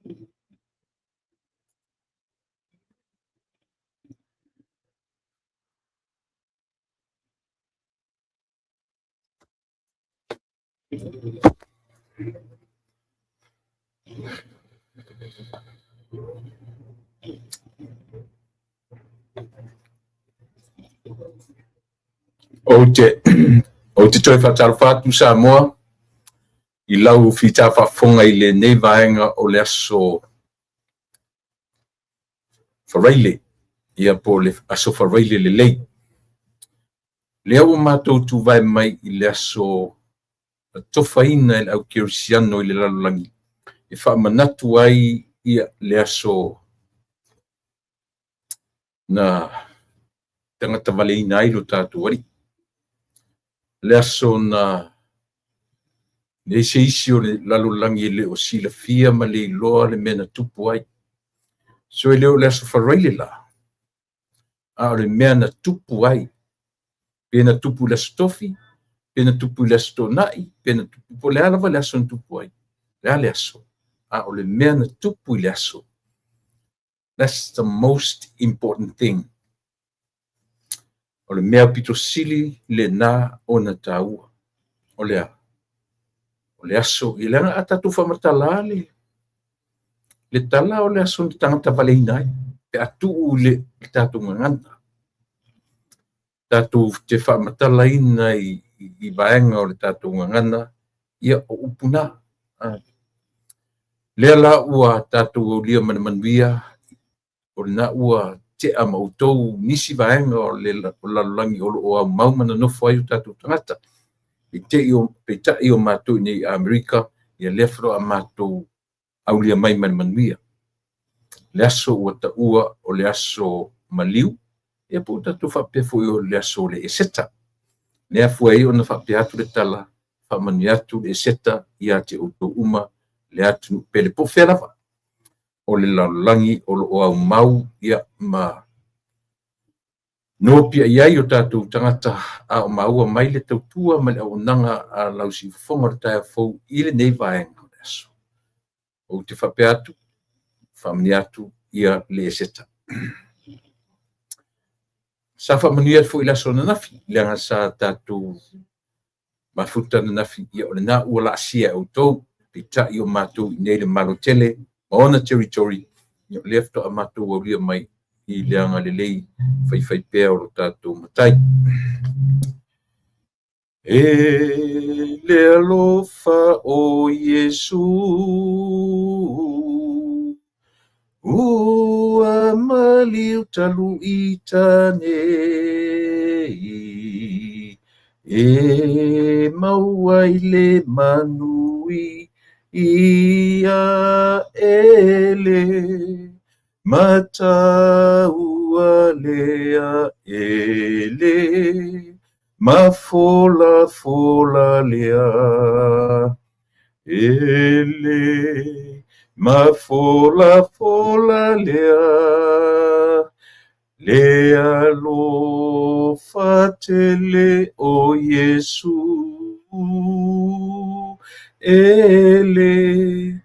o te toi whatarwhatu sa moa, I lau whita whafonga I le nei vaenga o le aso whareile, ia po le aso whareile le lei. Le au mātou tu vai mai I le aso tofaina I au kirisiano I le lalolangi. I whaamanatu ai ia le aso na tangata waleina ai lo tātou wari. Le aso na le se isi o le lalolangi le o sila fia ma le iloa le mena tupu ai. So leo le aso whareile la. A le mea na tupu ai. Pena tupu le aso tofi, pena tupu le aso tonai, pena tupu po le alawa le aso na tupu ai. Le aso. A o le mea na tupu le aso. That's the most important thing. O le mea pito sili le na o na taua. O le aso, I le anga atatu whamatala le tala o le aso ni tangata waleina ai. Pe atu le tatu ngangana. Tatu te whamatala ina I vaenga o le tatu ngangana, ia o upuna. Lea la ua tatu o lia manamanuia, o le na ua te ama utou nisi vaenga o le lalolangi o au maumana nofo ai o tatu tangata. Pe tai o mātou nei Amerika, ia lefro a mātou au lia mai manamanuia. Le aso ua ta ua o le aso maliu, ia po tatu whapefo I o le aso le eseta. Lea fua I o na whapeatu le tala, whamani atu le eseta, ia te uto uma, le atu pele po wherawa. O le lalolangi o au mau, ia ma no pia iai o tātou tangata a o maua mai le tautua ma le au nanga a lausi whonga taia fau I le nei vaenga o le aso. O te whapeatu, whamani atu, ia le eseta. Sa whamani atu fo I la so na nafi, le anga sa tātou mafuta na nafi, ia o le na ua la asia au tau, pe tai o mātou I nei le malotele, maona territory, ia lefto a mātou au lia mai, I le anga le lei whai pēa o lo tātou matai. E le alofa o Yesu, ua maliu talu I tanei, e maua I le manui ia ele, mata ua lea ele, ma fola lea ele, ma fola lea, lea lo fatele o Yesu, ele,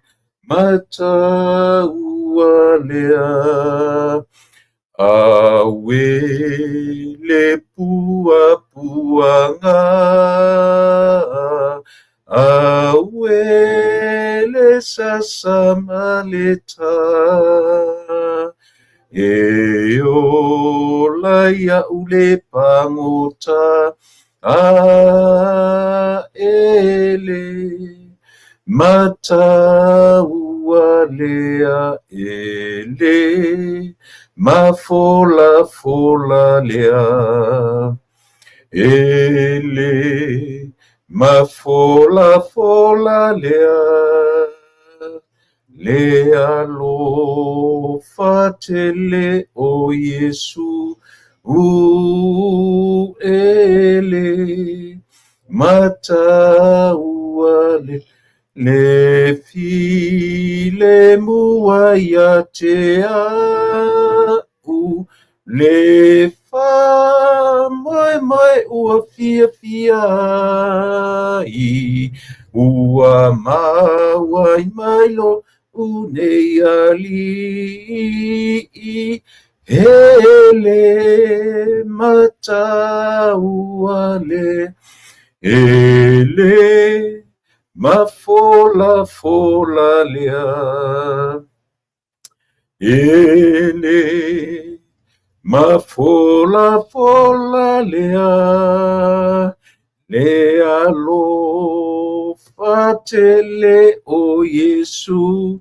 mata ua lea, awe le puanga, awe le sasamaleta, e o laia ule pangota, a ele, mata ua lea ele, ma fola lea ele, ma fola lea, lea lo fatele o Yesu, ele, mata ua le file mua ia te au, le fa mai ua fia ai, ua mawai mai lo unei ali ele matau ale ele mafola fola lea ele mafola fola lea lea lo fatele o Yesu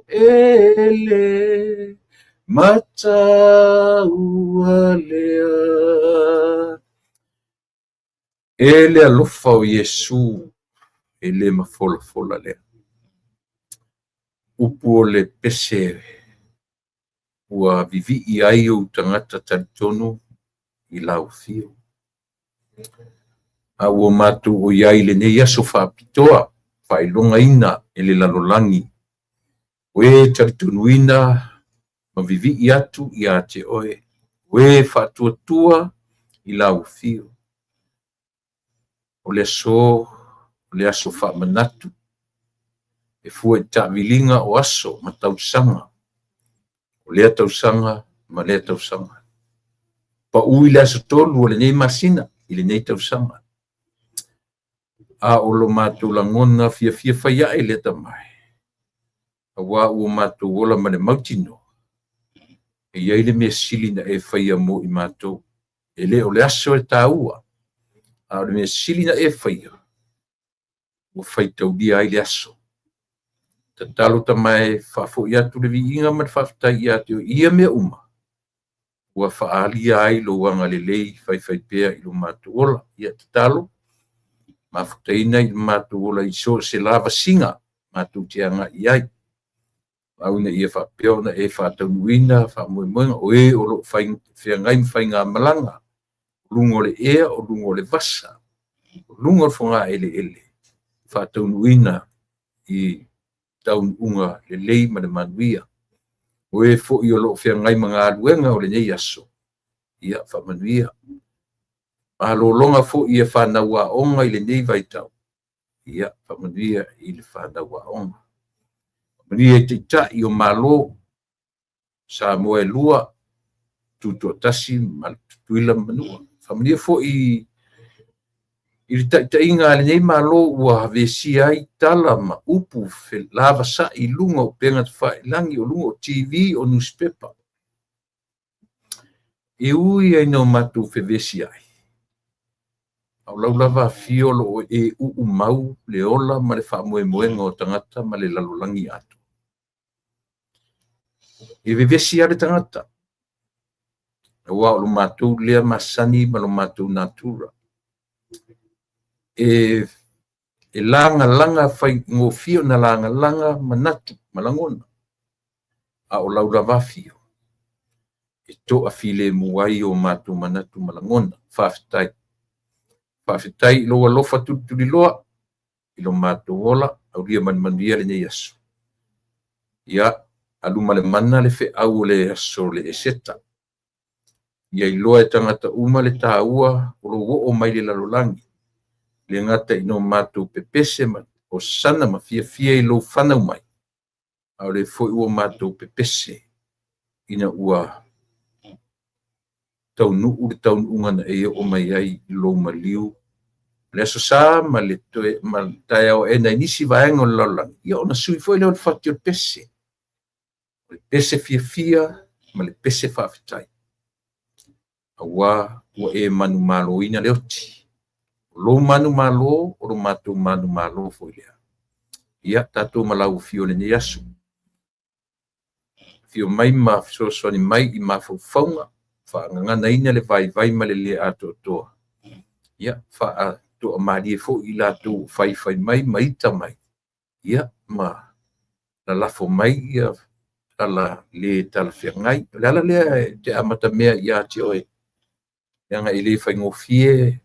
ele matau alea ele alofa o Yesu ele mafola fola lea upu o le pese ua vivi i ai o tangata talitonu i lau fio. A ua matu o iai le nei aso whaapitoa, whailonga ina e le lalolangi. We talitunuina ma vivi i atu i a te oe. We whaatuatua i lau fio. O le aso whaamanatu. E fua e tawilinga o aso ma tausanga. O lea tausanga ma lea tausanga. Pa ui le aso tolu o le nei masina i le nei tausanga. A o lo mātou langona fia whaia e le tamai. A wā ua mātou ola ma le mautino. E iai le mea sili na e whaia mo i mātou. E le o le aso e tāua. A o le mea sili na e whaia. Ua whaitau dia ai le aso. Ta talo tamai whafo i atu le vi inga ma whaftai i atu ia mea uma. Ua whaalia ai lo wanga le lei whaipea i lo mātou ola. Ia ta talo. Mafutaina i mātou ola i so se lava singa. Mātou te anga i ai. Auna ia whapeo na e whataunuina, whamoemoenga, o e o lo whaingai mwhainga malanga. Lungo le ea o lungo le vasa. Lungo le whonga ele. Whataunuina i taun unga le lei ma le manuia. O e fo i o lo whaingai mga aluenga o le nei aso. Ia whamanuia. Malolonga fo i e whanaua onga i le nei vaitau. Ia whamanuia i le whanaua onga. Maria te tai o malo sa moe lua tuto tasi mal tuila manua. Familia fo i tainga le nei malo ua vesi ai tala ma upu fe lava sa i lunga o penga te whae langi o lunga o TV o newspaper. E ui ai no matu fe vesi ai. Au lau lava fiolo o e mau le ola ma le wha moenga o tangata ma le lalolangi atu. E vevesi ale tangata. Ua o lo mātou lea masani ma lo mātou natura. E langa fai ngofio na langa manatu malangona. A o lau lava fio. E to a file muai o mātou manatu malangona. Whawhitai. Whawhitai loa lofa tuturi loa. Ilo mātou ola. Au ria manuia le nei asu. Ia. Aluma le mana le fe au le aso le eseta. Ia iloa e tangata uma le tāua o o mai le lalolangi. Le ngata ino mātou pepese o sana ma fia i lo whanau mai. Au le foi ua mātou pepese ina ua taunu ure taunu ungana e o mai ai lo maliu. Le aso sa ma le toe ma tae au e na inisi vaenga o lalolangi. Ia ona sui foi leo le whatio pese. Le pese fia, ma le pese whawhitai. Awa, ua e manu malo ina leoti. Lo manu malo, o lo matu manu malo foi lea. Ia, tatou malau fio le ne asu. Fio mai ma fisoani mai i mawhauwhaunga. Whaangangana ina le vai ma le lea ato toa. Ia, wha toa marie fo i lato whai mai, maita mai. Ia, ma la lafo mai ia, tala le tala whiangai. Lala lea te amata mea ia te oe. Nga i le whaingofie,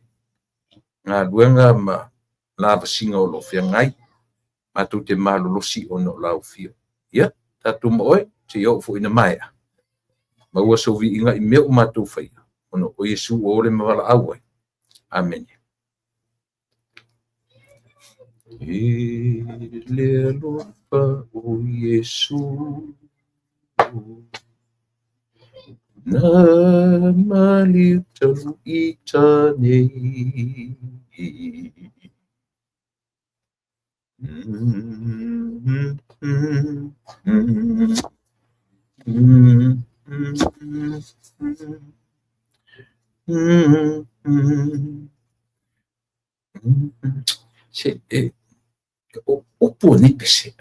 ngā luenga ma lava singa o lo whiangai. Mātou te malolosi o no lau fio. Ia, tātou ma oe, te iau fo ina maia. Ma ua sovi inga i mea o mātou whaia. Ono o Yesu o ole mawala auai. Amen. le alofa o Yesu na maliu talu ita nei. Opo ni pese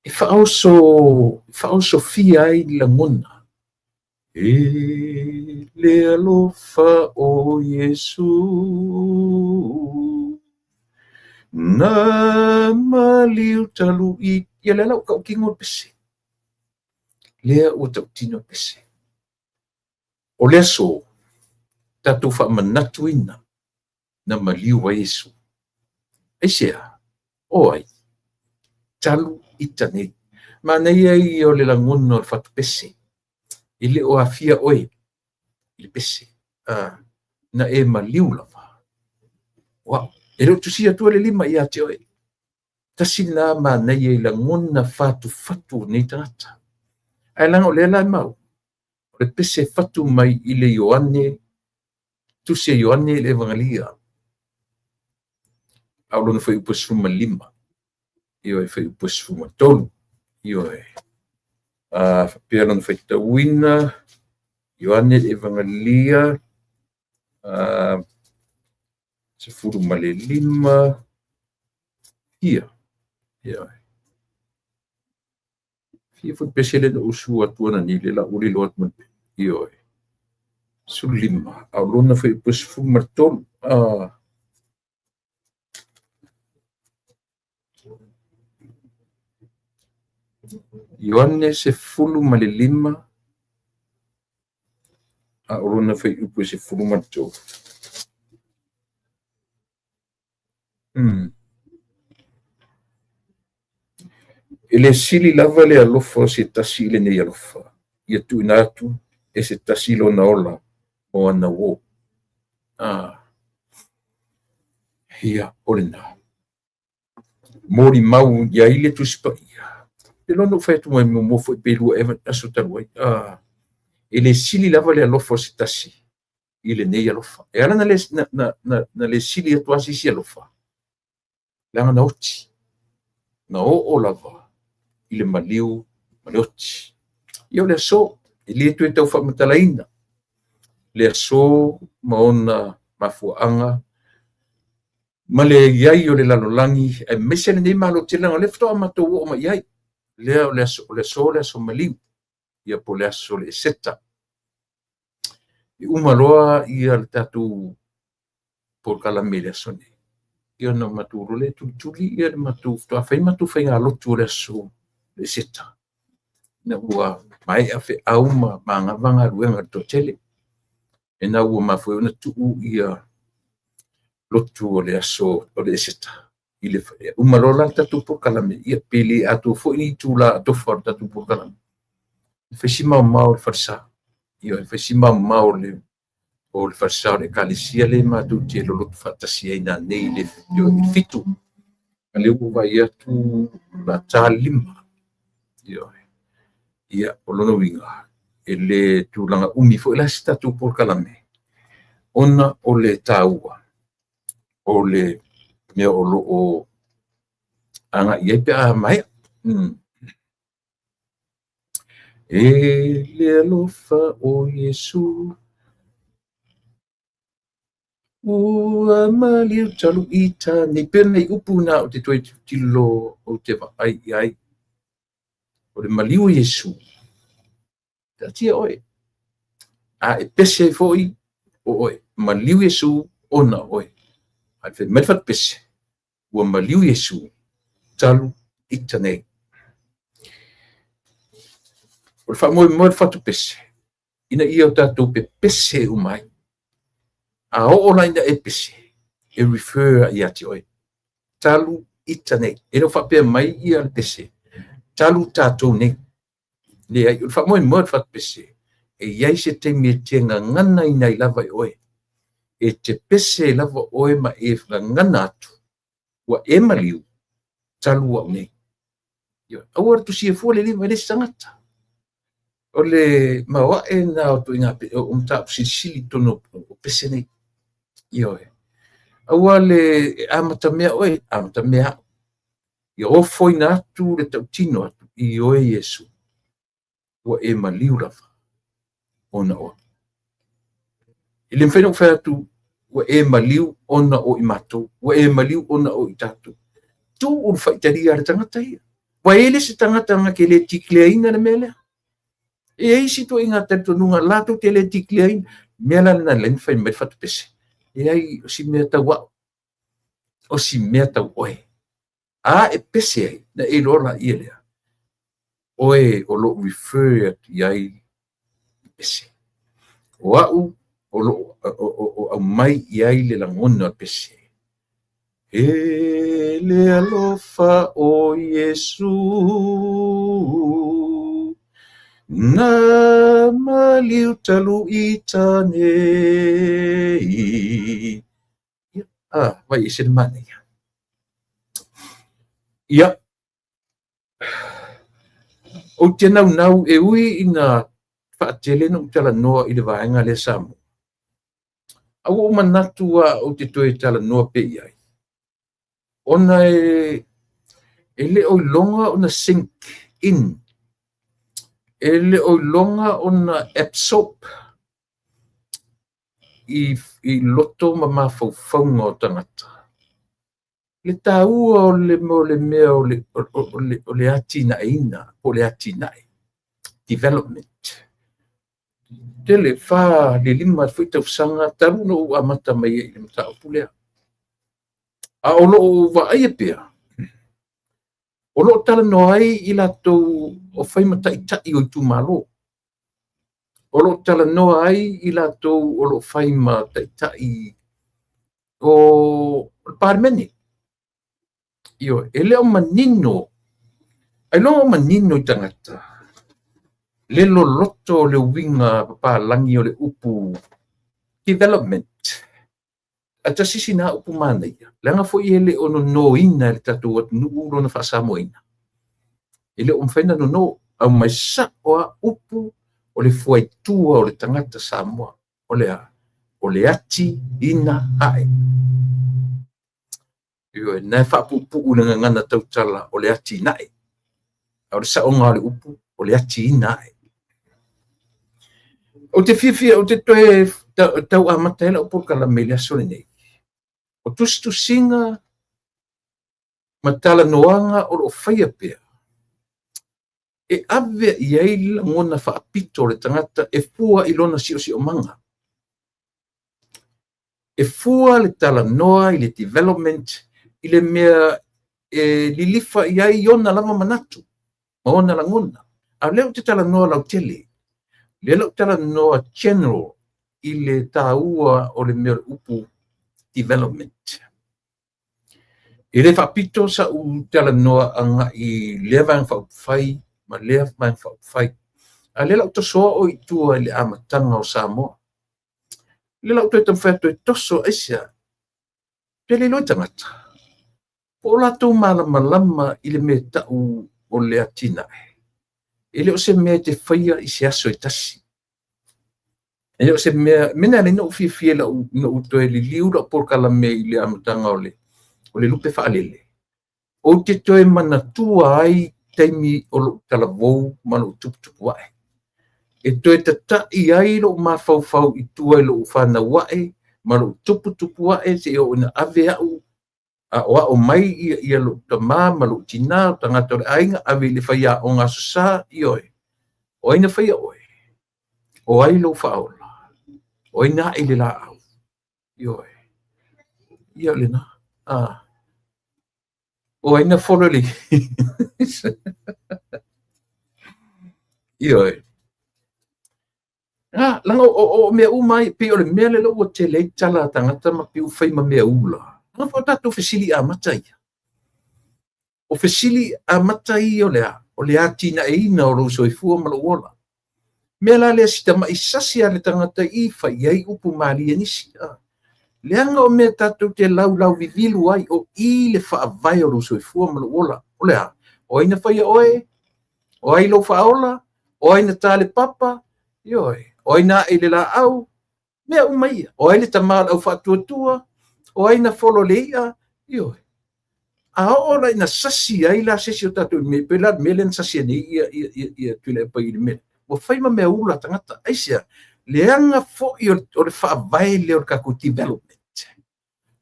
e fa'auso fia ai lagona e le alofa o Yesu na maliu talu i ia le lau kaukingo pese lea ua tautino pese o lea so tatou fa'amanatuina na maliu a Yesu aisea o ai talu ita nei manai ai o le lagona o le fatu pese i le o afia oe i le pese na e maliu lava wa e lo tusia tu le lima ia te oe tasina manai ai lagona fatu nei tangata ai langa o le ala mau o le pese fatu mai i le Ioane tusia Ioane le evangelia au lona fai upa sfuma lima io e fai upa sfuma tolu io e pia lona fai tauina Ioane le evangelia sefulu ma le lima ia fia fai pese le na usu atuana ni le la uli loat man io e sulima au lona fai upa sfuma tolu Ioane sefulu ma le lima au lona fai upa sefulu ma tolu e le sili lava le alofa se tasi le nei alofa ia tuina atu e se tasi lona ola o ana uō ia o lena mori mau ia i le tusipaia le lona ufai atu mai momofo e pelua eva aso talu ai e le sili lava le alofa se tasi i le nei alofa e ala na le sili atu asisi alofa langa na oti na o lava i le maliu ma le oti ia o le aso e le tu e tau whamatalaina le aso ma ona mafuaanga ma le iai o le lalolangi e mese le nei malo te langa le ftoa matou o ma iai lea o le aso maliu ia po le aso le seta i umaloa ia le tatu por kalame le aso nei ia na maturu le tuli ia le matu ftoa fai matu fai ngā lotu o le aso le seta na ua mai afe auma mangavanga ruenga totele e na ua mafue ona tuu ia lotu o le aso o le seta i le umalola tatu por kalame ia pele atu fo i tula tofa tatu por kalame fesima mau farsa ia fesima mau le o le farsa le kalisia le matu te lo lotu fantasia ina nei le yo fitu ale ua ia tu la talima ia o lona winga ele tulanga umi fo la statu por kalame ona o le taua o le me o lo o anga ia pe mai e le alofa o Yesu ua maliu talu ita ni pena i upuna o te toi tilo o te ai o le maliu Yesu tia oe e pese foi o oe maliu Yesu ona oe ai fe mai fat pese ua maliu Yesu talu ita nei o fa mo fatu pese ina ia o tatou pe pese umai a o la ina e pese e refer ia te oe talu ita nei e no fa pe mai ia pese talu tatou nei le ai fa mo fat pese e iai se te me te ngana ina i lava i oe e te pese lava oe ma e ngana atu wa e maliu talua nei. Ia, aua tu sia fu le lima le sangata. O le mawa e na o tu inga o mta sili tono o pese nei. Ia e. Aua le amata mea oe, amata mea. Ia o foi na atu le tautino atu i oe Yesu. Ua e maliu rafa. Ona o. Ile mfena ufea tu ua e maliu ona o i matou. Ua e maliu ona o i tatu. Tu ulu faitaria le tangata ia. Wa ele se tangata nga ke le tikleaina na mele. E eisi to inga tato nunga lato te le tikleaina. Mela na len fai me fatu pese. E ai o si mea tau wao. O si mea tau oe. A e pese ai na e lola ia lea. Oe o lo refer iai pese. O au o lo o mai iai le langona pese. E le alofa o Yesu na maliu talu i tanei. Vai ese mana ia. Ia. O te nau e ui ina whaatele no tala noa i le vaenga le samu. Au o manatua o te toe tala noa pe iai. Ona e le o longa ona sink in. E le o longa ona absorb i loto ma faufaunga o tangata. Le taua o le mea o le ati na ina, o le ati na development. Te le wha le lima fuita usanga taru no ua mata mai e le mata o pulea. A o lo wa aia pia. O lo tala no ai i latou o whai mata i tai o i tu malo. O lo tala no ai i latou o lo whai mata i tai o parmeni. Io, e leo manino. Ai lo manino i tangata. Le lo loto le winga papa langi o le upu development. Ata sisi na upu mana ia. Langa fo i ele ono no ina le tatu at nuuro na whasamo ina. Ele umwhena no au mai sa o upu o le fuai tua o le tangata Samoa. O le ati ina hae. Io na whapupu na ngana tautala o le ati nae. O le saonga o le upu o le ati ina hae. O te whiwhia o te toe tau amata hela o porkala mele asole nei. O tustu singa matala noanga o lo whaia pia. E ave i eila ngona whaapito le tangata e fua ilona si o manga. E fua le tala noa i le development i le mea lilifa i ai iona lama manatu. Maona la ngona. A leo te tala noa lau tele. Leo tala noa general i le taua o le mea upu development. I le whapito sa u tala noa anga i lewang whauwhai, ma lewang whauwhai. A le lau tosoa o i tua i le amatanga o Samoa. Le lau toi tamwhai toi toso esia. Te le loi tangata. O la tau malama i le me tau o le atina. I le o se mea te whaia i se aso i tasi. E o se mea, mena le no fia la no utoe li liura por kala me i le amatanga o le lupe whaalele. O te toe mana tua ai teimi o lo talavou manu tuputupu wae. E toe tata i ai lo mawhauwhau i tua i lo whana wae, manu tuputupu wae se o ina ave au, a oa o mai i lo tamā, malu tina, tangata o le ainga, ave le whaia o ngā susa i oe. O ina whaia oe. O ai lo whaola. O ina i le la au. I oe. I o le na. O ina wholo li. I oe. Langa o mea umai, pi o le mea le lo o te leitala tangata ma pi u whaima mea ula. Nga fo tatu fesili a matai. O fesili a matai o le ati na e ina o lo soifua malo ola. Mea la le sita mai sasi a le tangata i whai ai upu maali e nisi. leanga o mea tatou te lau vivilu ai o i le whaavai o lo soifua ma lo ola. O lea, o aina whaia oe, o ai lo whaola, o aina tale papa, ioe, o aina e le la au, mea umaia, o aina tamal au whatuatua, o aina folo leia, ioe. A ola ina sasi ai la sesi o tatou me pela melen sasi ani ia tuile pa i me. O whaima mea ula tangata, aisia, leanga fo i o le whaavai leo le kaku development.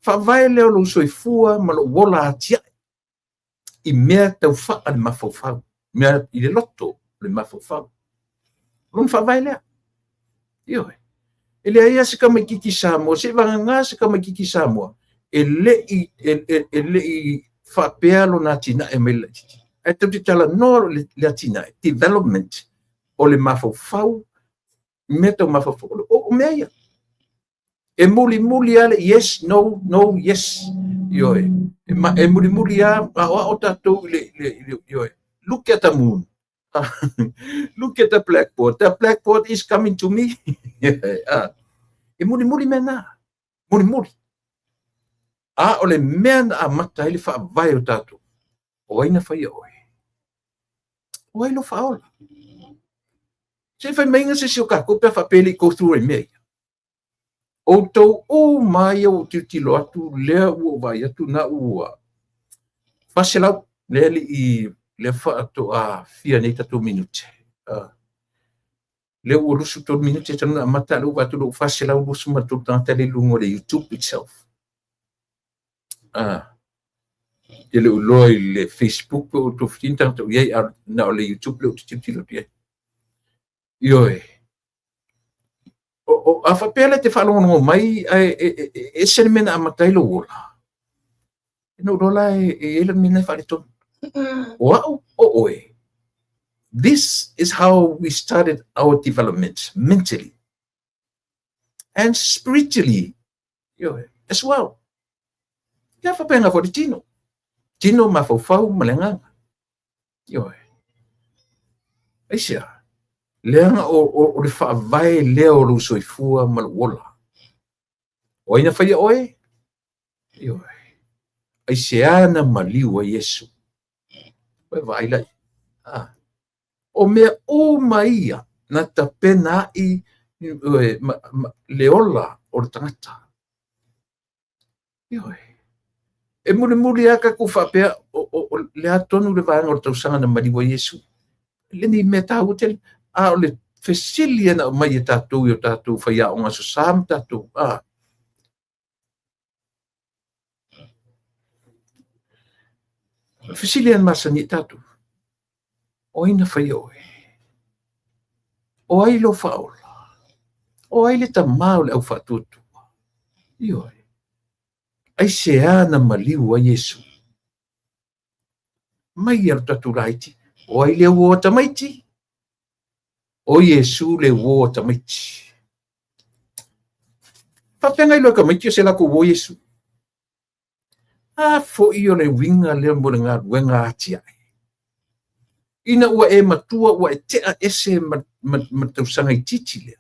Whaavai leo lo soifua ma lo wola atia i mea tau wha le mawhawhau. Mea i le loto le mawhawhau. Lon whaavai lea. Ioe. E lea ia se kamakiki Samoa, se vanga se kamakiki Samoa. E le i whapea lo nā tina e me le titi. E tau te tala no le tina, development o le mawhawhau, mea tau mawhawhau. O mea ia. E muli ale, yes, no, yes. Ioe. E muli a o tatou ioe. Look at the moon. Look at the blackboard. The blackboard is coming to me. E muli mena. Muli. A o le mea na a mata ele whaavai o tatou. O aina whaia oe. O ailo whaola. Se whai mainga se sio kako pia whapeli go through e mea. O tau o mai o tilo atu lea ua vai atu na ua. Whaselau lea li i le whaato a fia nei tato minute. Le ua lusu tō minute tanu na mata leu watu lo whaselau lusu matu tangata le lungo le YouTube itself. Te le uloi le Facebook o to fitinta to iei na o le YouTube le o tilo tiai. Ioe. O a whapele te whalongo mai e sene mena a matailo ola. No rola e ele mena whare tonu. Wow, oe. This is how we started our development mentally and spiritually as well. Ia whapenga for the tino. Tino mawhawhau malenganga. Ioe. Aisia. Leanga o le whaavai leo lo soifua malawola. O ina whaia oe? Ioe. Aiseana maliu a Yesu. Oe vailai. O mea o maia na tapena i leola o le tangata. Ioe. E muli aka ku whapea o le atonu le vanga o le tausanga na maliu a Yesu. Le ni me tau tele. O le fesilia na mai e tātou i o tātou whaia o ngā susam tātou. Fesilia na masani tātou. O ina whaia oe. O ai lo whaola. O ai le tamau le au whatutu. Ioe. Ai se ana maliu a Yesu. Mai ar tātou raiti. O ai le ua tamaiti. O Yesu le wo tamaiti. Whapenga ilo ka maiti o se lako wo Yesu. Fo i o le winga lea mo le ngā ruenga ati ai. Ina ua e matua ua e tea ese matausanga i titi lea.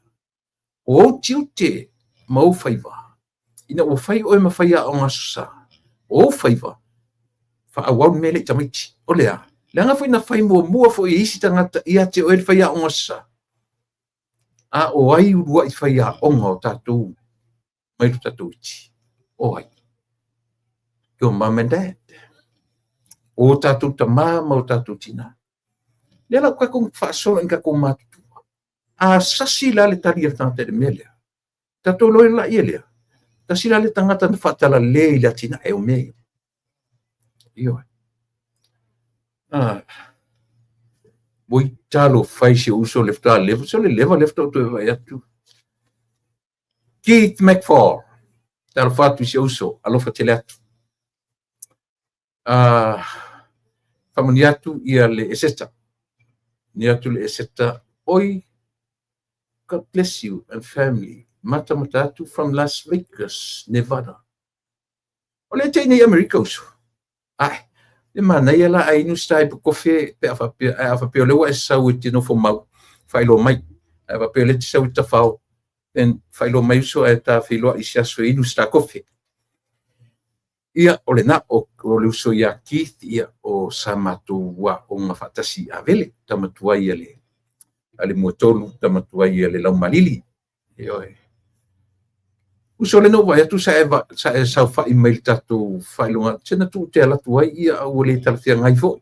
O tiu te mau whaiva. Ina ua whai o e mawhaia o ngā susa. O whaiva. Wha awau mele i tamaiti. O lea. Leanga fo ina whai mua fo i isi tangata i ate o e whaia o ngā susa. O ai urua i whaia onga o tātou. Mai tu tātou iti. O ai. Your mum and dad. O tātou tamā ma o tātou tina. Lela kwa kong whaasora inga kong mātutua. Sasi la le tari e tangata le melea. Tātou loe la ia lea. Tasi la le tangata na whaatala le i la tina e o mea. Ioe. Moi talo fai se uso lefta level so le leva lefta to vai atu. Keith McFall. Talo fatu se uso alofa tele atu. Famaniatu ia le eseta. Niatu le eseta. Oi. God bless you and family. Mata matatu from Las Vegas, Nevada. Ole te nei Amerika uso. Ai. E mana ia la ai nu stai po kofe pe afa pe le wa sa witi no fo mau. Fai lo mai. Ava pe le tsa wita fao. en failo mai so e ta filo i sia so inu sta kofi ia ole na o le uso ia Keith ia o samatu wa o nga fatasi avele tamatua ia le ale motolu tamatua ia le lau malili io uso le no vai tu sa fa email tatu failo tena tu te ala tua ia o le talfia ngai fo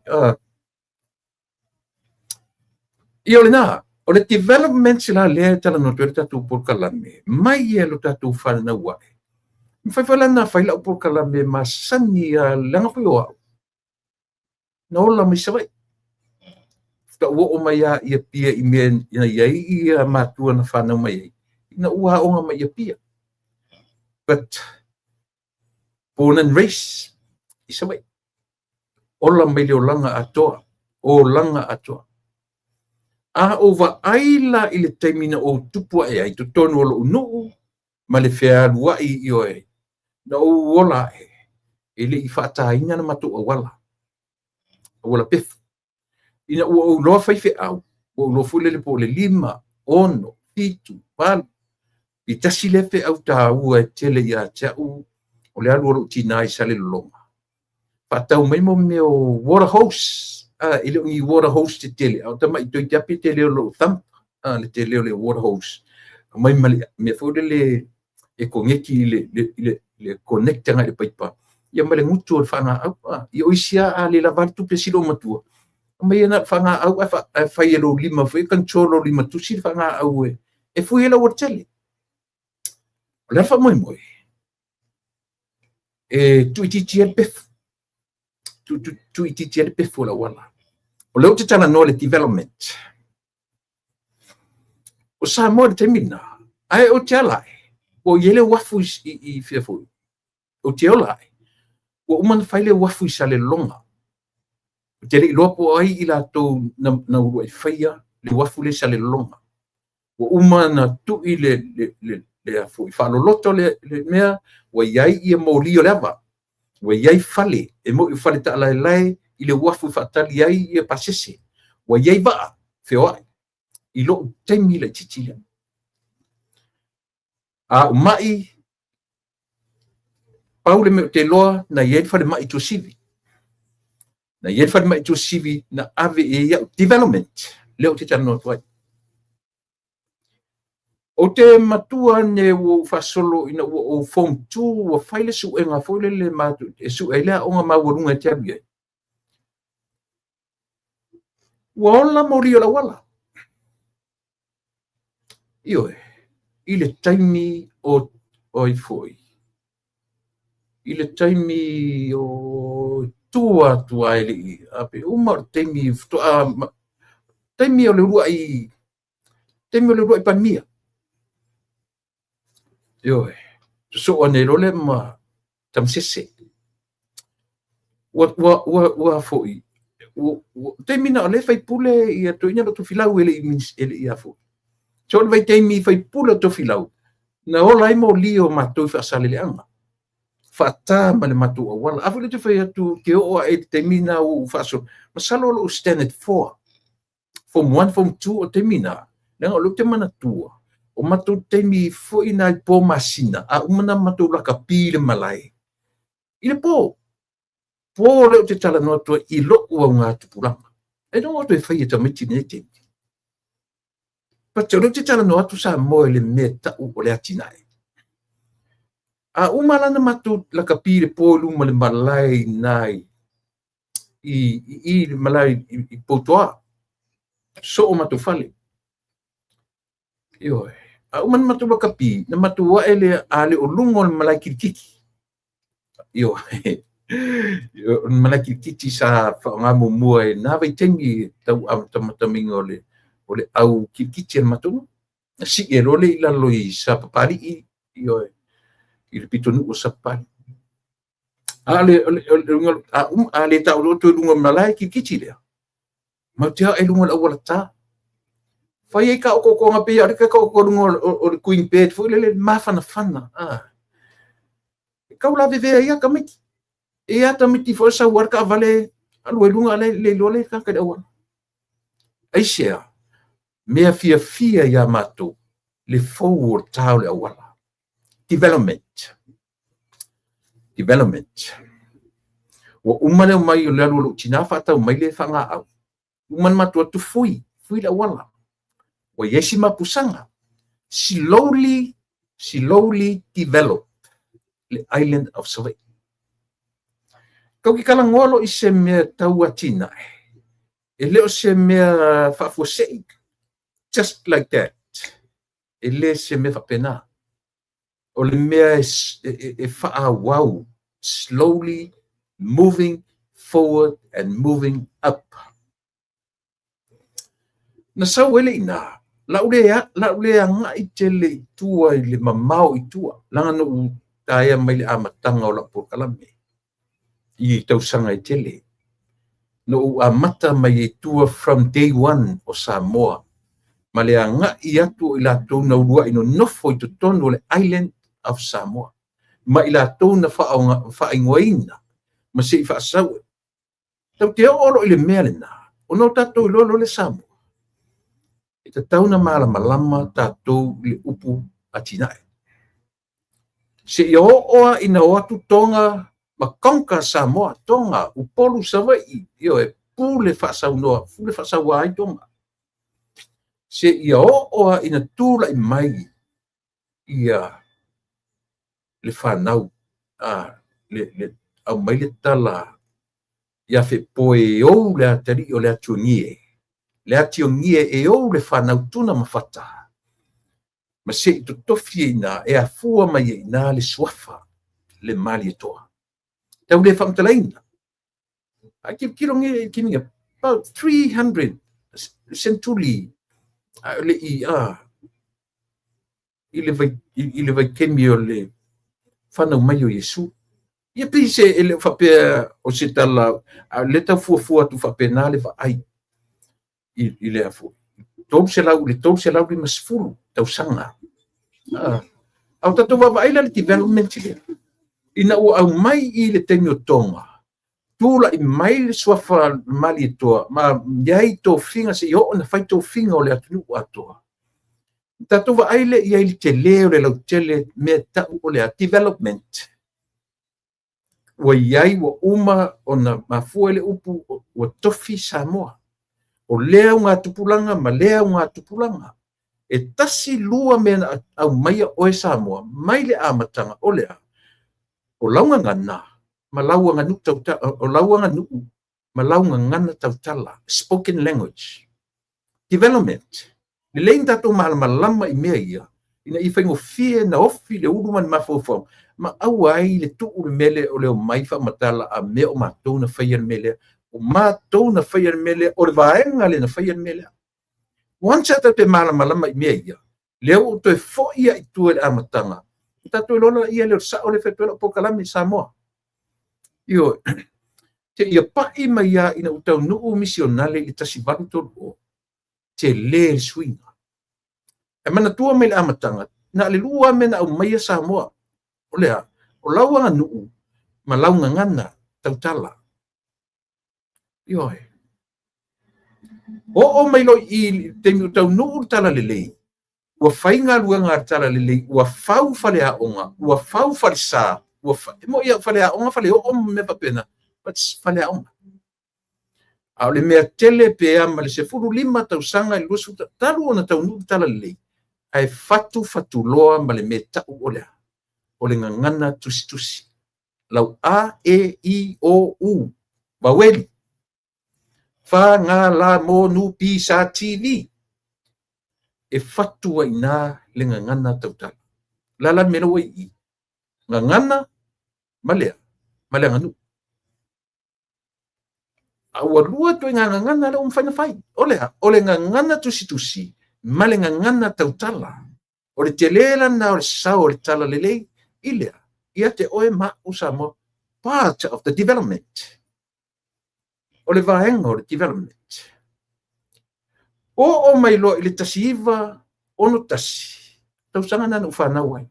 io le na o le development sila le tala no tatu por kalame mai ia lo tatu fa na wa fai na fai la por kalame masani langa fo yo no la mi sai ta o mai ia pia i men ia matua na fa na mai na ua o mai ia pia but born and race isa mai ola mai le langa atoa o langa atoa a over aila ile termina o tupu ai to tono lo no ma le fea lua i ioe na o ola ele i fata ina na matu o wala pef ina o lo fai fe au o lo fule le po le lima ono fitu pal i tasi le fe au ta ua tele ia tau o le alu o tina i sale longa fata o mai mo me o water hose ile ngi water hose te tele au tama i to japi tele lo tham le tele le water hose mai mali me fole le e kongeki le connecta nga le paipa ia male ngutu fanga au i oisia ale la vantu pesilo matua mai na fanga au fa yelo lima foi control lima tu si fanga au e fu yelo wortele la fa moi e tu itiel pef tu itiel pef la wala o le tana no le development o sa mo termina ai o tela o yele wafu i fefu o tela o man faile wafu i sale longa tele lopo ai ila to na uru ai faia le wafu le sale longa o umana tu ile le afu i falo loto le mea wa yai ia molio leva wa yai fale e mo i fale ta lai ile wafu fatali ai ia pasese wa yai va feo i lo temi le chichila a mai Paule me te loa na yai fale mai to sivi na yai fale mai to sivi na ave e development leo te tano toi o te matua ne o fasolo ina o form 2 o faile su e nga foile le matu e su e lea o nga mawurunga te abie wala mori o la wala io ile taimi o i foi ile taimi o tua ele ape uma taimi taimi o le rua i pamia io so ane role ma tamsese wa foi taimina le fai pule ia to ina to filau ele ia foi so vai taimi fai pule to filau na ola mo lio ma to fa sale anga fata ma le matu wala afu le te fai tu ke o e taimina o faso ma salo lo standard 4 form 1 form 2 o taimina na o te mana tua o matu taimi fo ina po masina a umana matu la kapile malai ile po le te tala no to i lo o nga tupulanga e no to fai ta miti nete pa te tala no atu sa mo le meta o le atinai a umala na matu la kapile po lu le malai nai i malai i potoa so o matu fale io a uman matu la kapi na matu wa ele ale o lungo le malai kiki io malaki titi sa nga mo na vai tengi tau tamingo le au kiki matu si e role la loi sa papari io il pitonu o sa pali ale ta o to lungo malaki kiki le ma tia e lungo la wala fai ka ko nga pe ya ka ko lungo o queen bed fo le mafana fana ka ula vive ya kamiki e ata miti fo sa warka vale alu lunga le lole ka ka dawa ai share me fia ya mato le forward tau le awala. Development. Wa umane mai o le alu lo tina whatau mai le whanga au. Uman matua tu fui le awala. Wa yesi mapusanga. Slowly develop the island of Savai. Kau ki kala ngolo I se mea taua tina. E leo se mea whafosei. Just like that. E le se mea whapena. O le mea wha wow. Slowly moving forward and moving up. Na sau ele ina. Laulea ngai tele tua I le mamau I tua. Langa no taia mai le amatanga o la pokalame. I tausanga I tele. No amata mai e tua from day one o Samoa. Ma le ngai atu I la tau na urua ino nofo I totono le island of Samoa. Ma I la tau na whaingoina. Ma se I whaasau. Tau te oro I le mea le na. O no tatou I lolo le Samoa. I te tauna malama tātou le upu atinae. Se I oa ina o atu tonga makonka Samoa tonga upolu Savai io e pule whasaunoa, pule whasaua ai tonga. Se I oa ina tūla I mai ia le whanau le au mai le tala ia whe poe ou le atari o le atuangie. Le ationgie e o le whanau tuna mawhata. Ma se I totofi ina e a fua mai ina le swafa le mali e toa. Tau le whamtalaina. I keep killing about 300 centuli le I le vai kemi o le whanau mai o Yesu. Ia pise e le whapea o se tala le tau fua tu whapea le ai. I le afu. Tau se lau li masfulu, tau sanga. Au tatu wawaila le development le. Ina ua au mai I le temi o tonga. Tula I mai le swafa mali e toa. Ma iai tō finga se I o na whai tō finga o le atunu o atoa. Tatu wawaile iai le te leo le lau tele mea tau o le development. Wa iai wa uma o na mafua le upu o tofi Samoa. O lea ngā tupulanga, ma lea ngā tupulanga. E tasi lua mena au maia oe Samoa, mai le amatanga o lea. O launga ngana, ma launga nganu tautala, o launga nganu, ma launga ngana tautala. Spoken language. Development. Ni lein tato malama I mea ia. Ina I whaingo fie na ofi le uruman mafofau. Ma au ai le tuu le mele o leo maifa matala a mea o mātou na whaian mele. O mātou na whaian mele, o le vaenga le na whaian mele. Wansa te malama I mea ia, leo o toi fo ia I tua le amatanga. I tato I lola ia leo sa o le whetuela pokalame Samoa. Io, te ia pai mai ia ina utau nuu misionale I tasi balu tolu o, te le swinga. E mana tua me le amatanga, na le lua mena au maia Samoa. O lea, o lauanga nuu, ma launga ngana tautala. Ioi. O mai lo I te miutau nuu tala lelei. Ua whainga luanga tala lelei. Ua whau whale a onga. Ua whau whale sā. Mo ia whale a onga whale o me papena. But whale a onga. Au le mea tele pea ma le se furu lima tau sanga I lusu talu ona tau nuu tala lelei. Ai fatu loa ma le mea tau o lea. O le ngangana tusi. Lau A, E, I, O, U. Baweli. Wha la mo nu pi sa TV. E fatua ina le ngangana tautala. Lala mena wa I. Ngangana, malea nganu. Awalua tu ngangana le umfana fai. Ole ngangana tusi. Male ngangana tautala. Ole telela na ole sa ole tala lelei. Ilea. Ia te oe ma usamo part of the development. O le vaenga o le development. O mai lo I le tasiva ono tasi. Tau sanga nana whanau ai.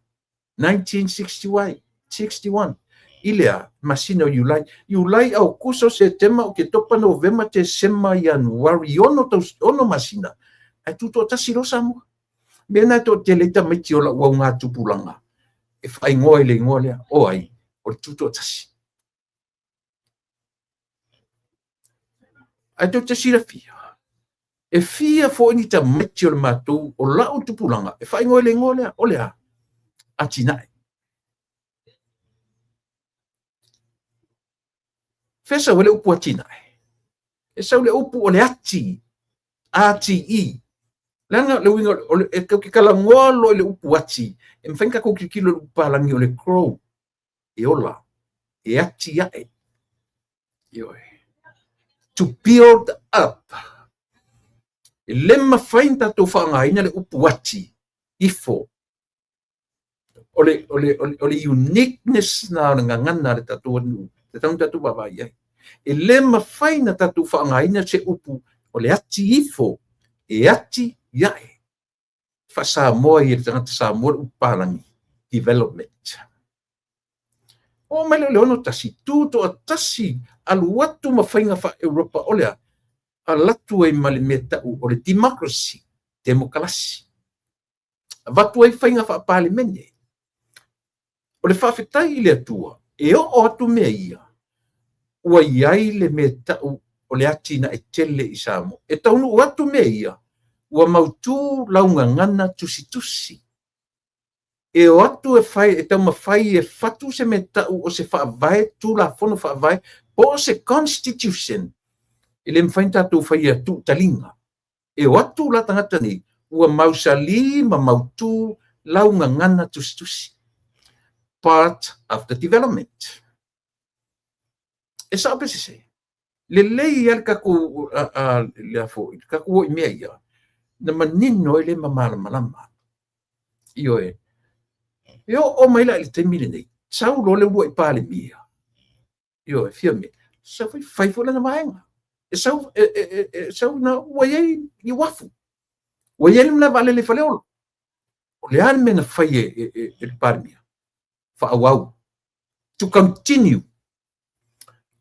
1961. Ilea masina o Iulai au kuso se tema o ke topa Novema te sema Januari. Ono masina. Ai tuto tasi lo Samoa. Mena to te leita mai ti ola ua ngā tupulanga. E whai ngoe le ngolea, o ai, o le tuto tasi. Ai to tasi la fia. E fia fo ni ta mai ti ola mātou, o lau tupulanga, e whai ngoe le ngolea, o lea, a tinae. Fesa o le upu a tinae. E sau le upu o le ati i. Langa le winga e ke kala ngolo le upu ati. E mwhenka ko kilo le upalangi o le crow. E ola. E ati ae. To build up. E lema whainta tō whaangaina le upu ati. Ifo. O le uniqueness na ngangana le tatu anu. Te taun tatu bawai ai. E lema whaina tatu whaangaina se upu o le ati ifo. E ati iae. Fa Samoa i tangata Samoa upalangi. Development. O mai le ono tasi. Tūto a tasi. Alu watu mawhainga wha Europa olea. A latu e male metau o le democracy. Demokrasi. Watu e whainga wha parlimene. O le whawhetai le atua. E o atu mea ia. Ua iai le metau o le atina e tele i Samoa. E taunu watu mea ia. Ua mautu launga ngana tusi. E o atu e whai, e tau mawhai e whatu se me tau o se whaavai, tu la fono whaavai, po se constitution. E le mwhainta tu whai a tu talinga. E o atu la tangata ni, ua mausali ma mautu launga ngana tusi. Part of the development. E sa apa se? Le lei al kaku le afo, kaku o i mea ia. Na manino ele malama. Io e. Io o mai la le temile nei. Sau lo le ua i pale mia. Io e fia me. Sa fai fola na maenga. E sau na ua iei i wafu. Ua iei na vale le faleolo. O le ane mena fai e pale mia. Fa awau. To continue.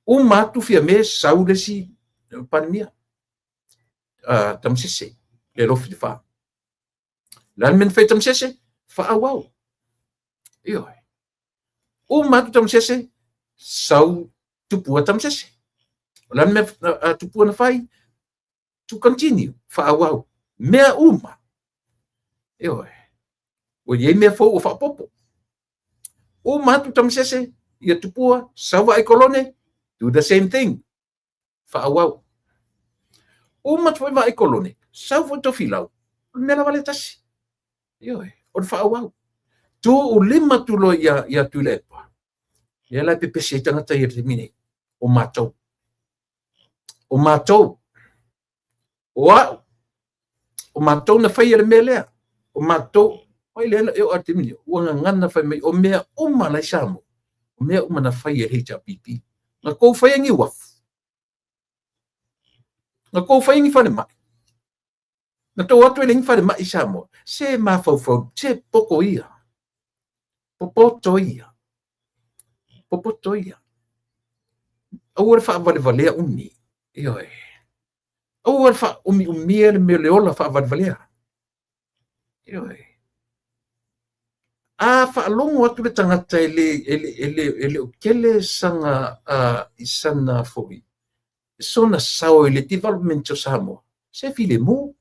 O matu fia me sau le si pale mia. Tamsese. Le rofi de fa. Lan men fai tamsese, fa awau. Io. O matu tamsese, sau tupua tamsese. Lan men tupua na fai, to continue, fa awau. Mea uma. Io. O ye mea fo o fa popo. O matu tamsese, ia tupua, sau vai kolone, do the same thing. Fa awau. O matu vai kolone. Sau fo to filau. Mela vale tasi. Io o fa awau. Tu o lima tu lo ia tu lepa. Ia la pepe se tangata ia termine. O matou. O matou. O matou na fai ele melea. O matou. Oi le eu atemine. O ngana fai mai o mea uma la samo. O mea uma na fai ele ja pipi. Na ko fai ngi waf. Na ko fai ngi fane mai. Na to watu ele ngi fane mai samo. Se ma fau se poko ia. Popotoia. Ora fa valea umi. Io e. Ora fa umi le meleola fa valea. Io e. A fa longo atu le tangata ele o kele sanga isana foi. Sona sao ele development o Samoa. Se filemu.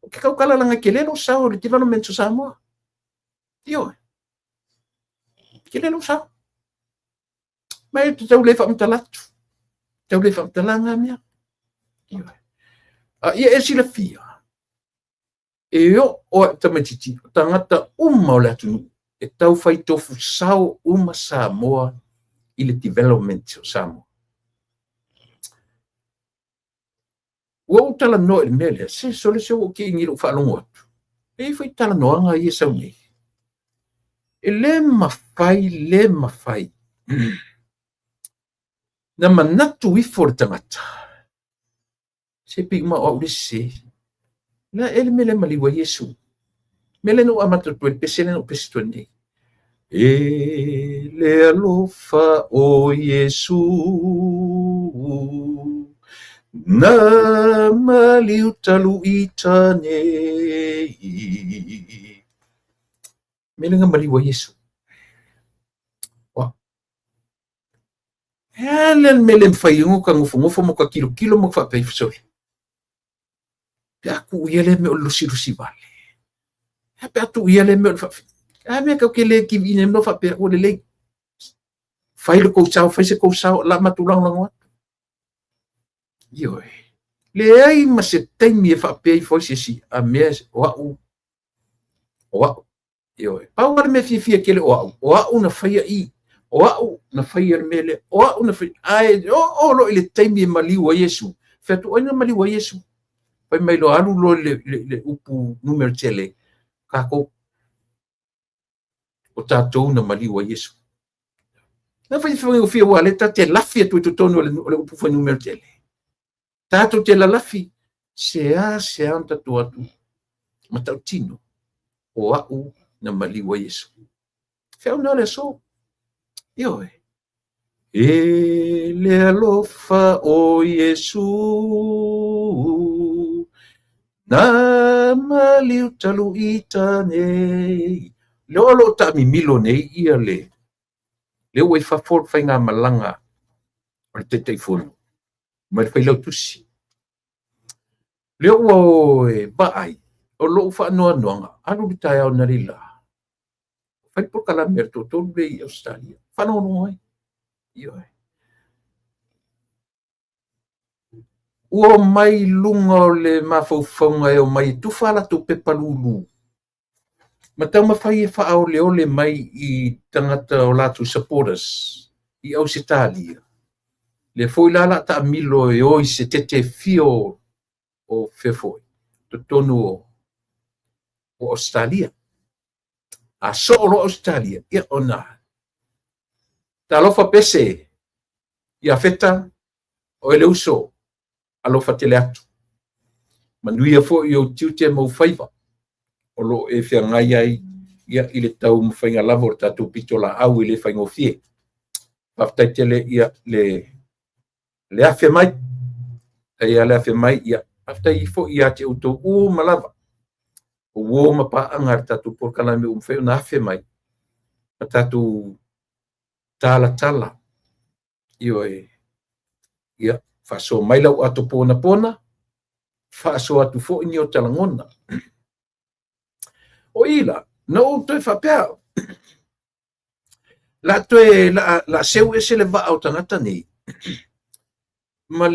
O que kala langa kele no sao ele development o Samoa. Io. Kele no sao. Mai tu tau le fa mtalatu. Tau le fa mtalanga mia. Io. Ia e sila fia. E o tamatiti tangata uma o le atunu. E tau fai tofu sao uma Samoa i le development o Samoa. Ua tala no e mele, se sole se o ke ingiro fa longo atu. E fai tala noanga i e sau nei. E le mawhai. Na manatu i for tangata. Se pi ma o se. Na ele mele maliwa Yesu. Mele no amata tu pesene no pesto nei. E le alofa o Yesu. Na maliu talu I tanei. Melenga maliu a Yesu. Wa. Helen melem fayungu ka ngufo mo ka kilo mo fa pe fsol. Ya ku yele me lusi vale. Ya tu yele me fa. Me ka kele ki vine no fa pe o le. Fai ko chao fai se ko chao la matulang lang wa. Yo. Le ai ma se taimi fa pe fo si a mes wa u. Wa. Yo. Pa wa me fi kele wa u na fai I. Wa na fai mele. Wa na fai ai o lo ile taimi mali wa Yesu. Fetu ona mali wa Yesu. Pai mai lo alu lo le upu numero tele. Kako. O tatou na mali wa Yesu. Na fai o fia wa le tate lafi tu tono le upu fa numero tele. Tatou te la lafi se anta tu atu. Matau tino. O au na mali wa Yesu. Fea na le so. Yo le alofa o Yesu. Na maliu talu I tanei. Lolo ta mi milo nei ia le. Le wai fa for fai ngā malanga. O te teifonu. Mai fai lau tusi. Le oe baai. O lo fa noa noanga. Anu bitai au narila. Fai por kalamer to tolu be I Australia. Whanau noai. Ioe. Ua mai lunga o le mawhauwhaunga e o mai tufala tu pepalulu. Ma tau mawhai e whaau le ole mai I tangata o latu supporters I Ausitalia. Le foi lala ta milo e oi se tete fio o fefoi. Tonu o Australia. A solo Australia. Ia ona. Ta lofa pese. Ia feta o ele uso. Alofa tele atu. Manuia fo I o tiute mau whaiva. O lo e whia ngai ai ia I le tau mwhainga lava o tatu pitola au I le whaingo fie. Paftai tele ia le awhia mai. Ia le awhia mai ia. Paftai fo ia te uto malava. O uo mapaanga tatu por kalame whai na awhia mai. Tatu tala. Ioe. Ia. Faso mai lau ato pona. Faso atu fo ni o talangona. O ila, no toi whapea. La toi, la seu se le va au tangata nei. Ma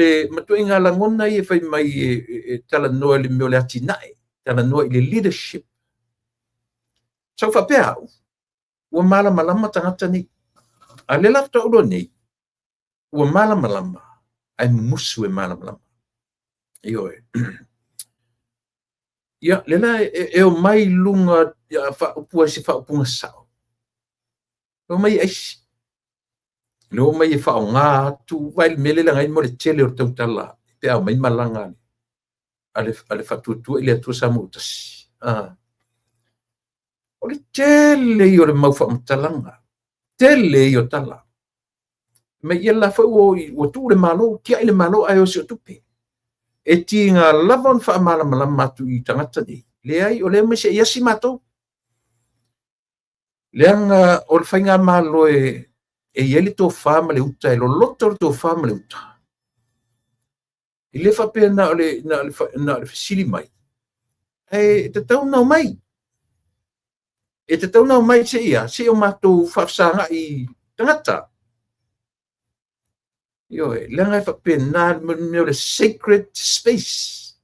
toi ngā langona I whai mai tala noa le meo le atinae. Tala noa I le leadership. Sau whapea au. Ua malama tangata nei. A le lafta ulo nei. Ua malama. Ai musu e malama. Ioe. Ia, lela e o mai lunga whaupua se whaupunga sao. O mai eisi. No mai e whao ngā tu vai mele la ngai mo le tele o tau tala. Te au mai malanga. Ale whatuatua I le atua sa mutasi. O le tele I o le mau whaamatalanga. Tele I o tala. Mai ia la whau o tu le malo, kia I le malo ai o si o tupe. E ti ngā lavon wha malama matu I tangata nei. Le ai o le me se iasi matou. Le anga o le whainga malo e ieli tō whama le uta, e lo loto tō whama le uta. I le whapea na o le fasili mai. E te tau nau mai. E te tau nau mai se ia, se o matou whafsanga I tangata. Ioe, le ngai whapea nā me o le sacred space.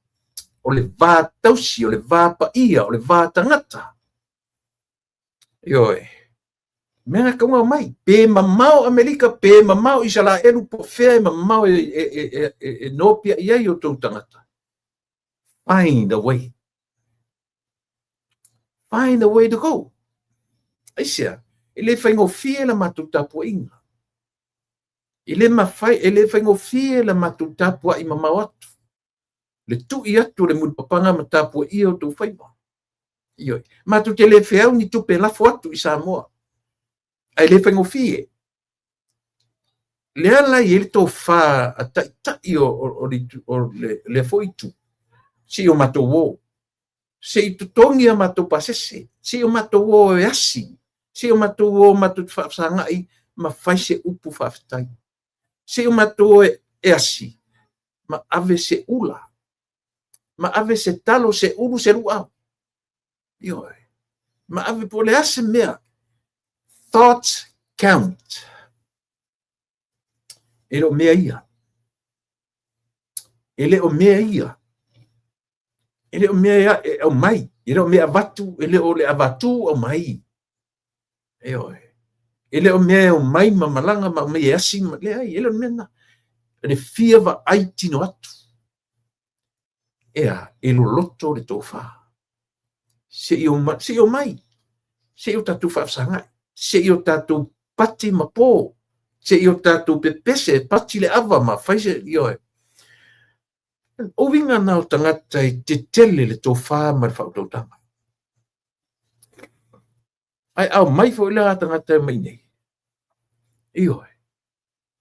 O le vā tausi, o le vā paia, o le vā tangata. Ioe. Mea kaunga mai. Pe mamau Amerika, pe mamau Isala elu po fea, mamau e nopia iai o tau tangata. Find a way. Find a way to go. Aisia, ele whaingo fie la matutapua inga. Ele whaingo fie la matutapua I mamau atu. Le tu I atu le mudpapanga matapua I o tau whaiva. Ioi. Matu te le wheau ni tupe lafo atu I Samoa. Ai le whaingo fie. le ala i le tō whā a tai o le foi tu. Si o mato wō. Se i tutongi a mato pasese. Si o mato wō e asi. Si o mato wō mato whaasangai ma whai se upu whaafitai. Si o mato e asi. Ma ave se ula. Ma ave se talo se ulu se ruau. Ioi. Ma ave po le ase mea. Thoughts count. Ele o mea ia. Ele o mea ia. Ele o mea o mai. Ele o mea vatu. Ele o le avatu o mai. Ioi. Ele o mea o mai ma malanga ma mea asi ma le ai. Ele o mea na. Ele fia va ai tino atu. Ea, e lo loto le tō whā. Se i o mai. Se i o tatu whaafsangai. Se i o tatu pati ma pō. Se i o tatu pepese, pati le awa ma whaise i oe. O winga nao tangata i te tele le tō whā ma le whautautanga. Ai au mai fo ila tangata mai nei. I oe.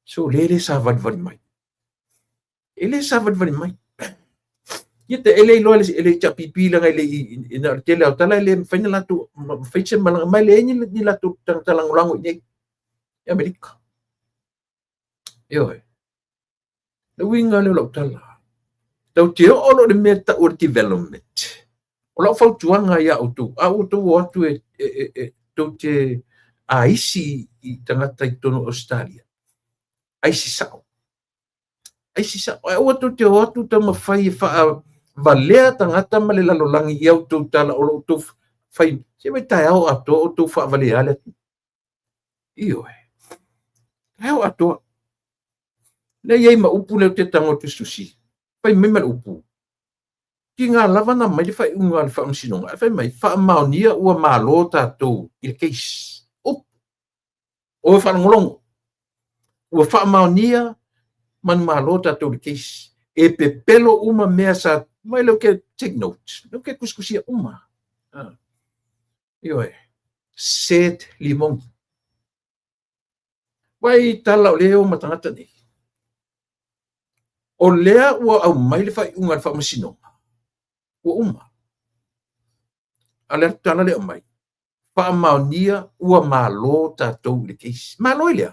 So lele sa vadvari mai. Ele sa vadvari mai. Ia te ele loa ele chapipi langa ele ina tele au tala ele whaina latu whaise malanga mai le ni latu talangolango i nei. I Amerika. Ioi. Le winga le lau tala. Tau te olo le mea ta ur development. O lau whautuanga ia autu. A autu o atu tau te aisi i tangata i tono Australia. Aisi sao. Aisi sao. A autu te o atu ta mawhai wha valea tangata ma le lalolangi i autu tala o lau tu whai. Se mai tai au atu o tu wha valea le. Ioi. Tai au atu. Le iei ma upu leo te tango tu susi. Pai mai mal upu. Ki ngā lava na mai le whai unga le wha msinonga. Whai mai wha maonia ua mālo tātou i le keis. Upu. O e wha ngolongo. Ua wha maonia man mālo tātou le keis. E pe pelo uma mea sa mai leo ke take notes. Leo ke kuskusia uma. Ioe. Set limong. Wai tala o leo matangata ni. O lea ua au mai le whai unga le wha masinonga. Ua uma. A lea tala lea mai. Wha maonia ua mālo tātou le keisi. Mālo i lea.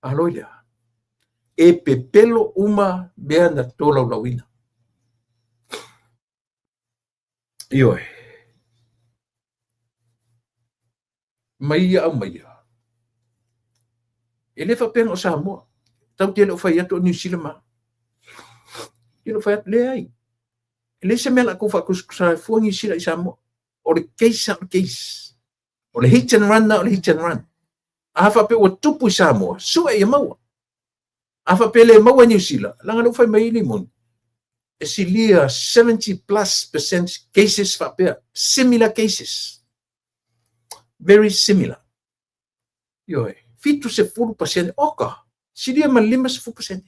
Mālo i lea. E pe pelo uma mea na tōlau lauina. Ioe. Maia au maia. E le whapena o Samoa. Tau te leo whai atu o New Zealand ma. Te leo whai atu le ai. E le se mea la kouwha kuskusai fuangi sila i Samoa. O le case out case. O le hit and run na o le hit and run. A whape ua tupu i Samoa. Sua i a maua. A whape le maua New Zealand. Langa leo whai mai limon. E si lia 70+% cases whapea. Similar cases. Very similar. Ioe. Fitu se 4% oka. Sidia ma 5%.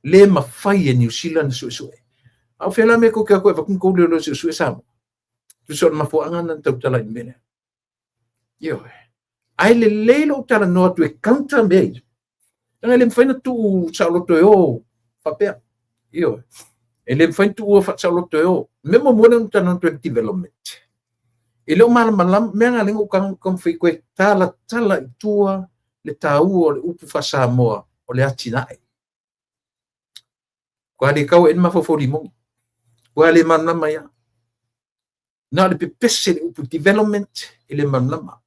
Le ma fai e New Zealand sue. Au whela me ko kia koe wakunkou leo sue Samoa. Tu sort ma fuanga na tau tala i mene. Ioe. Ai le leilo tala noa tu e counter mei. Tanga le mwhaina tu sauloto e o whapea. Ioe. E le mwhaina tu ua sauloto e o. Memo mwana tana tu e development. E leo malam mea ngā lengo kang whi koe tala i tua le tāua o le upu wha Samoa o le ati nae. Kua le kau en mawhawhori mongi. Kua le manama ia. Nā le pepese le upu development e le manama.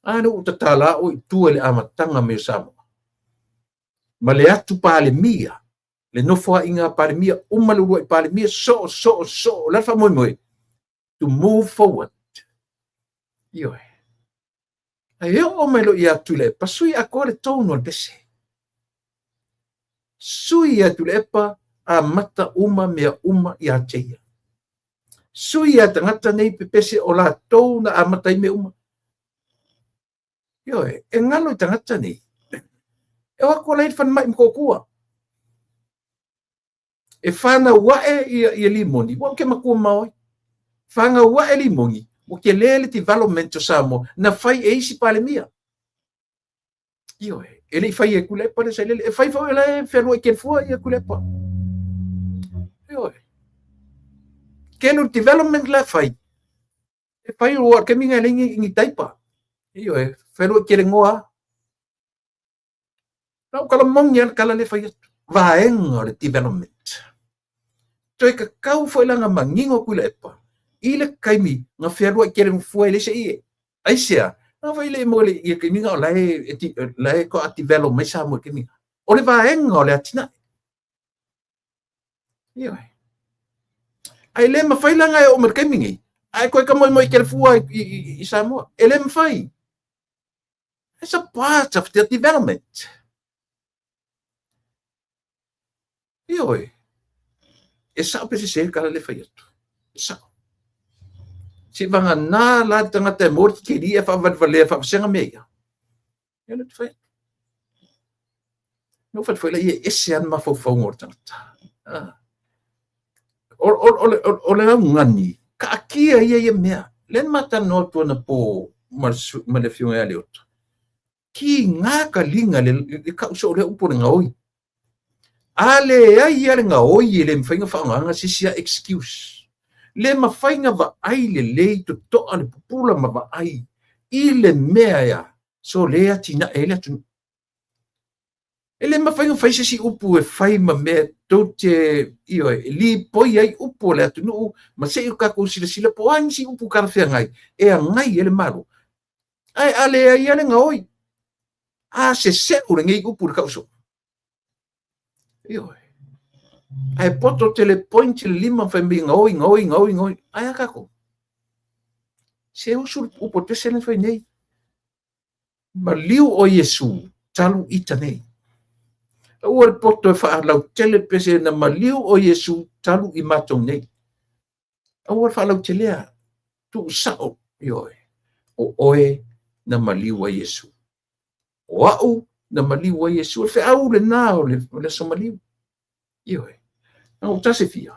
Ane uta tala o i tua le amatanga me Samoa. Ma le atu pāle mia. Le nofoa inga pāle mia. Umalurua i pāle mia. So. Lafa moe. To move forward. Ioe. Ai o mai lo ia tu le pa sui a kore tono le pese. Sui a tu le pa a mata uma mea uma ia teia. Sui a tangata nei pe pese o la tou na a mata i me uma. Ioe, e ngalo i tangata nei. E wako lai whan mai mkokua. E whana wae ia limoni. Wa ke makua maoi. Whanga wae limoni. O ke lele development o Samoa na fai e isi pale mia. Io e le fai e kule pa se le fai fo le fero ke fo e kule pa. Io ke no development la fai. E fai o ke minga le ngi taipa. Io fero ke le ngoa. Não kala mong yan kala le fai. Vaenga le development. Toi ka kau foi langa mangingo kule pa. Ile kaimi nga fero ke le fo le se e. Ai sia. Não vai le mo le ke minga la ko development sa mo ke minga. O le vaenga le atina. Io ai le mafai langa e o merkai mingi ai koe ka moi ke fua i Samoa e le mafai. It's a part of the development. Ioi e sa pe se kala le fai atu sa si vanga na la tanga te mort ke ri e fa vale fa senga meia e le fai no fa foi la e ese an ma fo fo ngorta o le ngani ka kia ia mea len mata no to na po ma le fiu e le ki nga ka linga le ka so le upo nga oi ale ai ia nga oi le mfinga fa nga sia excuse le mafainga va ai le to ale pula ma va ai ile mea ya so le atina ele tu ele mafainga fa si upu e fai ma me tote io li poi ai upu le atu no ma se ka ko sila po an si upu ka fa ngai e ngai ele maru ai ale ai ele nga oi a se ure ngai upu ka so io ai poto telepoint lima fa mi ngoi ai ka ko se usul upu te se fa nei ma liu o Yesu talu itanei o le poto fa lau tele pese na maliu o Yesu talu i matong nei o fa lau telea tu sao io o oe na maliu o Yesu o au na maliu o Yesu fe au le na o le so maliu io o tase fia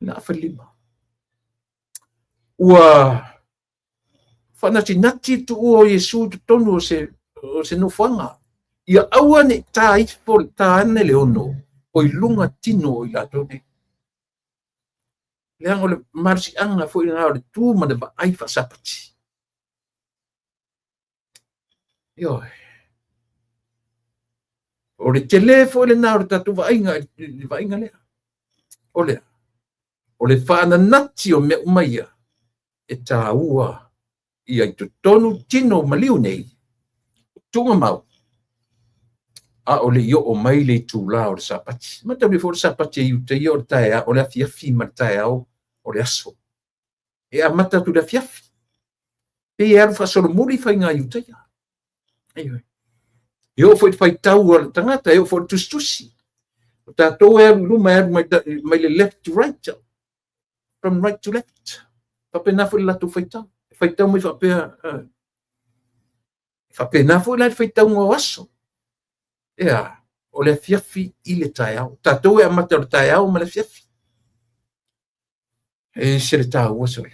na fa lima ua fa na tinati tu o Yesu tu tonu o se no fanga ia aua ne tai for tane le ono o lunga tino i la tone le angole marsi anga fo ina o tu ma de ai fa sapati yo o le telefo le na o tatu va inga le o le fa na nati o me umaia e taua ia i tonu tino maliu nei tunga mau a o le yo o mai le tula o le sapati ma te le for sapati i te yo tae o le fiafi ma tae o le aso e a mata tu le fiafi pe e fa solo muri fa nga i te ai yo foi fai tau o tangata yo for tustusi ta to e lu mai le left to right from right to left pa pe na foi la tu fai tau mai fa pe na foi la fai tau o aso ea o le fiafi i le taeao tatou e amata o le taeao ma le fiafi e se le tāua so le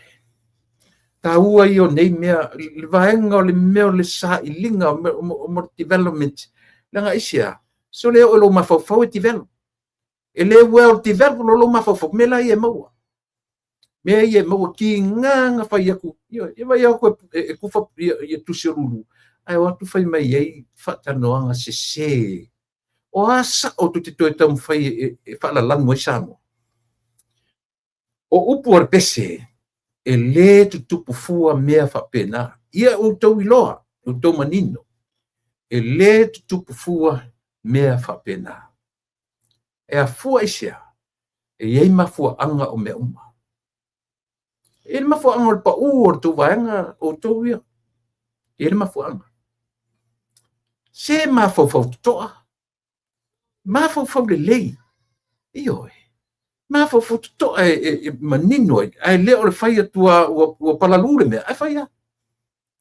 tāua i o nei mea le vaenga o le mea o le saʻiliga o mo development langa isia so le o lo mafaufau e develop e le ua o develop lo mafaufau me la ia maua mea ia maua ki nganga fai aku e vai aku e kufa ia tusi o lulu ai o atu fai mai ai faatanoaga sesē o asa o tu te toe tamu fai e whaalalangu e samo. O upu ar pese e le tu tupu fua mea whapena. Ia o tau iloa, o tau manino. E le tu tupu fua mea whapena. E a fua isia, e iei mafua anga o mea uma. E le mafua anga o pa u o tu vaenga o tau ia. E le mafua anga. Se mafau toa. Mafau le lei. Iyo e. Mafau toa e manino e. Ai leo le fai atua o palalure mea. Ai fai a.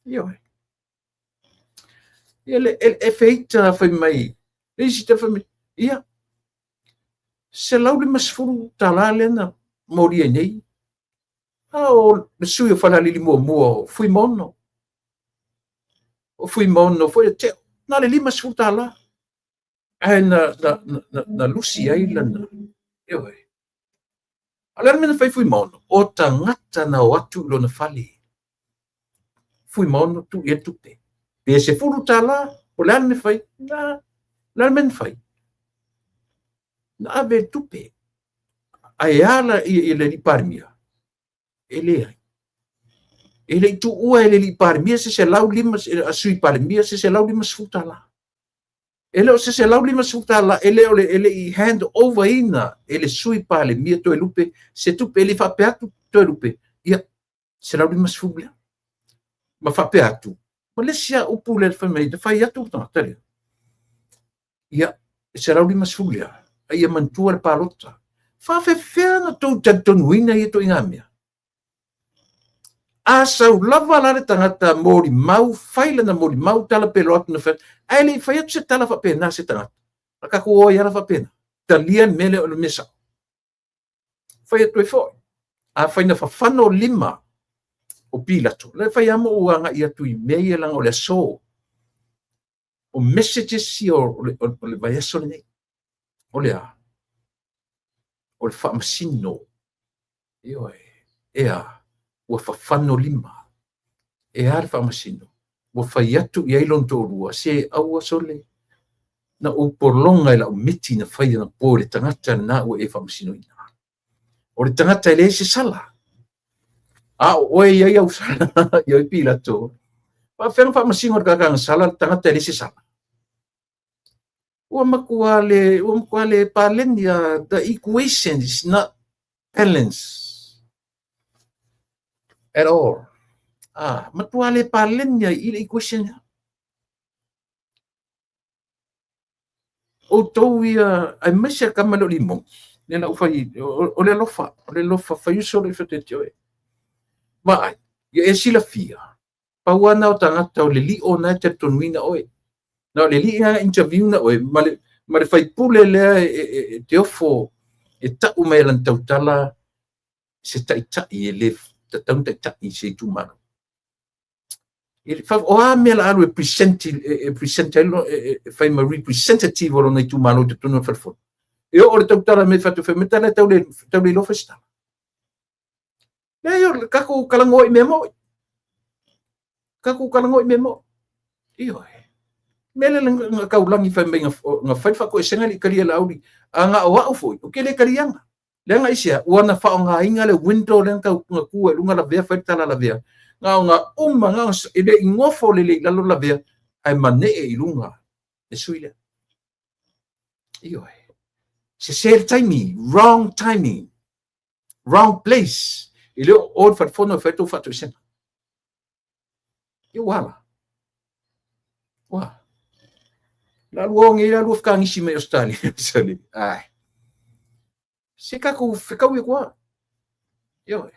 Iyo e. Ia le e feita fai mai. E si te fai mai. Ia. Se lau le masfuru talale na moria nei. O le sui o whanalili mua fui mono. o fui mono foi te na le lima sfutala ai na lusi ai lana e ala mena fai fui mono o tangata na watu lo na fali fui mono tu e tupe pe se furu tala o la me fai la men fai na ave tupe ai ala i le parmia ele tu ua ele li parmia se lau lima a sui parmia se lau lima sfutala ele o se lau lima sfutala ele i hand over ina ele sui pale mia to lupe se tu ele fa peatu to lupe ia se lau lima sfutala ma fa peatu ma le sia upu le fa mai de fa ia tu ta tele ia se lau lima sfutala ia mantua palota fa fe na to tanton wina ia to ingamia asau lava la tangata mori mau faila na mori mau tala pelot na fe ai fa ia se tala fa pena se tangata ka ko ia fa pena talian mele o mesa fa ia to fo a fa ina fa fano lima o pilato le fa ia mo anga ia tu email lang o le so o messages si o le vai so ne o le a o le fa masino io ua fafano lima e ar famasino ua fai atu i ailon tōrua se aua sole na o porlonga ila o miti na fai na po le tangata na ua e famasino ina o le tangata ele se sala a oe ia au sala ia pila to pa fena famasino ka kanga sala tangata ele se sala ua makuale palenia the equation is not balanced at all. Matuale palenya ile equation. O toia ai mesha kamalo limong. Nela ufai o le lofa fa yuso le fetetio. Ma ai ya esila fia. Pawana o tangata o le li o na te tonwina oe. Na le li interview na oe male fai pule le te ofo e ta umelan tautala se ta i le tão ta i se tu mano ele fa o a me la representelo fai ma representative o nei tu mano te tunu fa fo eu o te tala me fa tu fe metala tau le lo festa eu kako kalango i memo io mele nga ka ulangi fa me nga fa fa ko senga li kali la audi anga o wa fo o kele kalianga lenga isia wana fa nga inga le window lenga nga ku lunga la vea fa la vea nga nga ide ingofo le la la vea ai mane e lunga e suile io se timing wrong place ile o fa fono fa tu sen io wala la luongi la luf kangi si me ostali sali ai se kako ficou igual eu